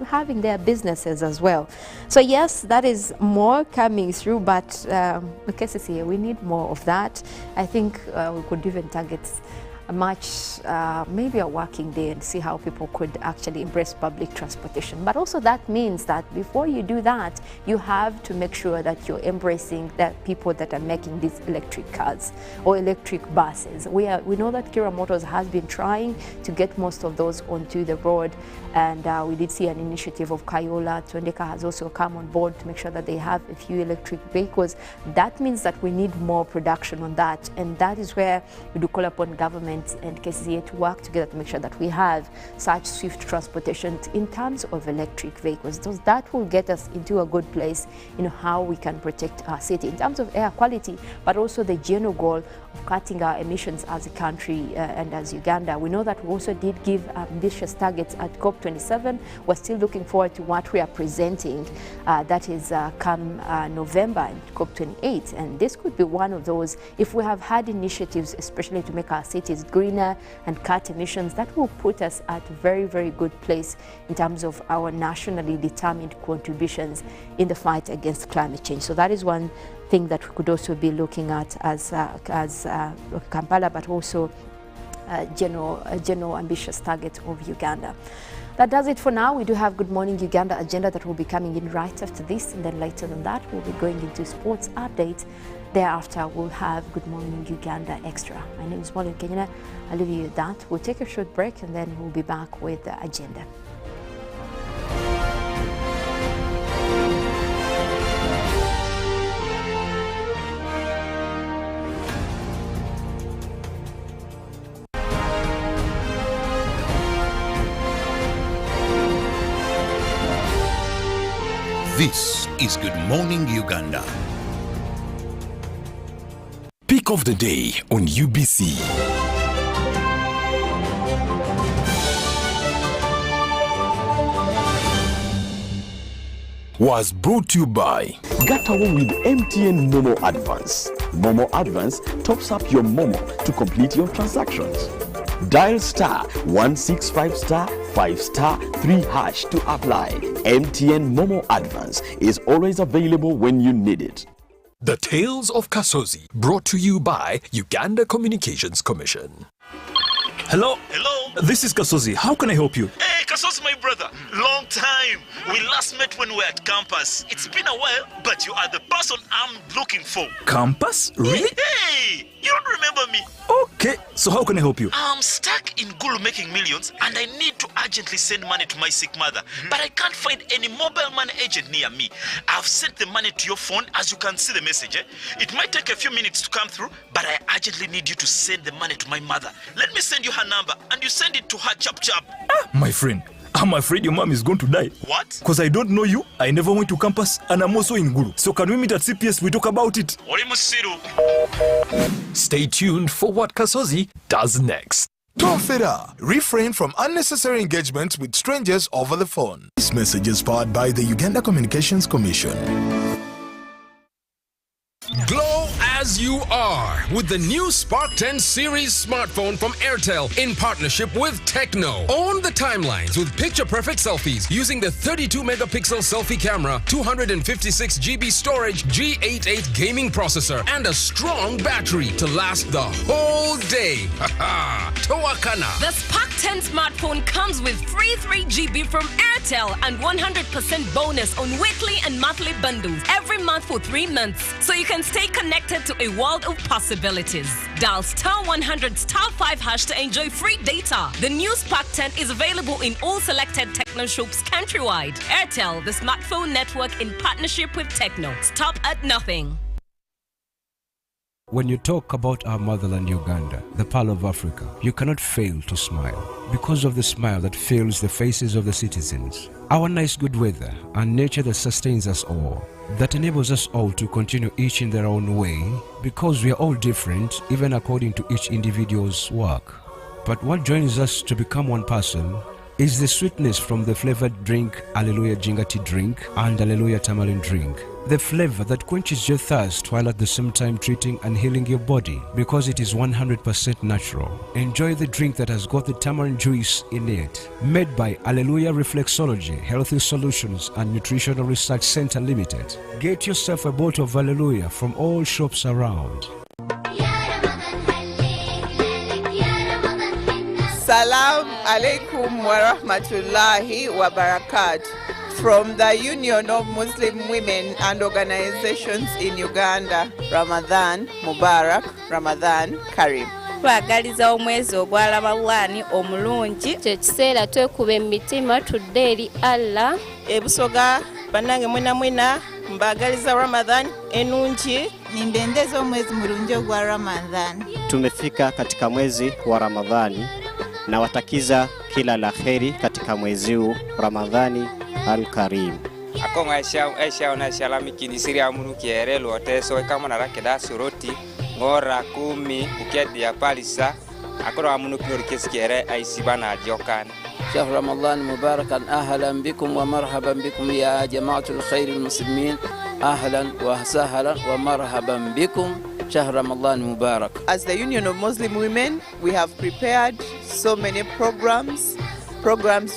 having their businesses as well. So yes, that is more coming through, but KCCA, we need more of that. I think we could even target maybe a working day and see how people could actually embrace public transportation. But also that means that before you do that, you have to make sure that you're embracing the people that are making these electric cars or electric buses. We know that Kirabo Motors has been trying to get most of those onto the road, and we did see an initiative of Kayola. Twendeka has also come on board to make sure that they have a few electric vehicles. That means that we need more production on that, and that is where we do call upon government and KCCA to work together to make sure that we have such swift transportation in terms of electric vehicles. So that will get us into a good place in how we can protect our city in terms of air quality, but also the general goal of cutting our emissions as a country and as Uganda. We know that we also did give ambitious targets at COP27. We're still looking forward to what we are presenting, that is come November and COP28, and this could be one of those. If we have had initiatives, especially to make our cities greener and cut emissions, that will put us at a very, very good place in terms of our nationally determined contributions in the fight against climate change. So that is one thing that we could also be looking at as Kampala, but also a general ambitious target of Uganda. That does it for now. We do have Good Morning Uganda agenda that will be coming in right after this, and then later than that we'll be going into sports update. Thereafter we'll have Good Morning Uganda Extra. My name is Mollen, Kenyena. I'll leave you with that. We'll take a short break and then we'll be back with the agenda. This is Good Morning Uganda. Pick of the day on UBC. Was brought to you by Gatawo with MTN Momo Advance. Momo Advance tops up your Momo to complete your transactions. Dial star 165 star 5 star 3 hash to apply. MTN Momo Advance is always available when you need it. The Tales of Kasozi, brought to you by Uganda Communications Commission. Hello? Hello? This is Kasozi. How can I help you? Hey, Kasozi, my brother. Long time. We last met when we were at campus. It's been a while, but you are the person I'm looking for. Campus? Really? Hey, you don't remember me? Okay, so how can I help you? I'm stuck in Gulu making millions, and I need to urgently send money to my sick mother. But I can't find any mobile money agent near me. I've sent the money to your phone, as you can see the message. It might take a few minutes to come through, but I urgently need you to send the money to my mother. Let me send you her number, and you send it to her chap. My friend, I'm afraid your mom is going to die. What? Because I don't know you, I never went to campus, and I'm also in Gulu. So can we meet at CPS, we talk about it? Stay tuned for what Kasozi does next. Tofera. Refrain from unnecessary engagement with strangers over the phone. This message is powered by the Uganda Communications Commission. Glow as you are with the new Spark 10 series smartphone from Airtel in partnership with Tecno. Own the timelines with picture-perfect selfies using the 32-megapixel selfie camera, 256 GB storage, G88 gaming processor, and a strong battery to last the whole day. Towakana. The Spark 10 smartphone comes with free 3 GB from Airtel and 100% bonus on weekly and monthly bundles every month for 3 months, so you can stay connected to a world of possibilities. Dial *100*5# to enjoy free data. The new Spark 10 is available in all selected Tecno shops countrywide. Airtel, the smartphone network in partnership with Tecno. Stop at nothing. When you talk about our motherland Uganda, the Pearl of Africa, you cannot fail to smile because of the smile that fills the faces of the citizens. Our nice good weather and nature that sustains us all, that enables us all to continue each in their own way because we are all different even according to each individual's work. But what joins us to become one person is the sweetness from the flavored drink Alleluia Jingati drink and Alleluia Tamarind drink. The flavor that quenches your thirst while at the same time treating and healing your body because it is 100% natural. Enjoy the drink that has got the tamarind juice in it. Made by Alleluia Reflexology, Healthy Solutions and Nutritional Research Center Limited. Get yourself a bottle of Alleluia from all shops around. Salam alaikum wa rahmatullahi wa barakatuh. From the Union of Muslim Women and Organizations in Uganda, Ramadan Mubarak, Ramadan Karim. Twagaliza omwezi ogwa Ramadani omulungi, kye kiseera twekuba emitima tudde eri Allah. Ebusoga bannange mwena mbagaliza Ramadan enungi. Nimbendeza omwezi mulungi ogwa Ramadan. Tumefika katika mwezi wa Ramadhani na watakiza kila la kheri katika mwezi huu Ramadhani al-Karim. Akonga aisha ona shalami kinisiri ya munu kiere lote so kama na rake da suroti ngora 10 ukedi ya palisa akoro munu kinorikes kiere aisibana jokan. شهر رمضان مباركا أهلا بكم ومرحبا بكم يا جماعة الخير المسلمين أهلا وسهلا ومرحبا بكم شهر رمضان مبارك. As the Union of Muslim Women, we have prepared so many programs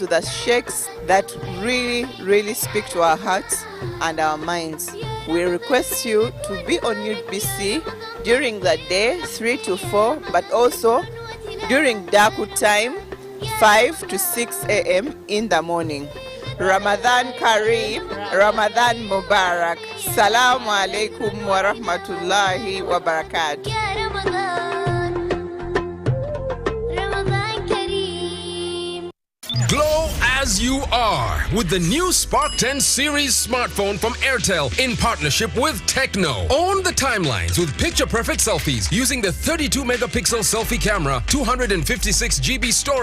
with the sheikhs that really speak to our hearts and our minds. We request you to be on UBC during the day 3 to 4, but also during Daku time 5 to 6 a.m. in the morning. Ramadan Kareem, Ramadan Mubarak. Salamu alaikum wa rahmatullahi wa barakatuh. Glow as you are with the new Spark 10 series smartphone from Airtel in partnership with Tecno. Own the timelines with picture-perfect selfies using the 32-megapixel selfie camera, 256 GB storage,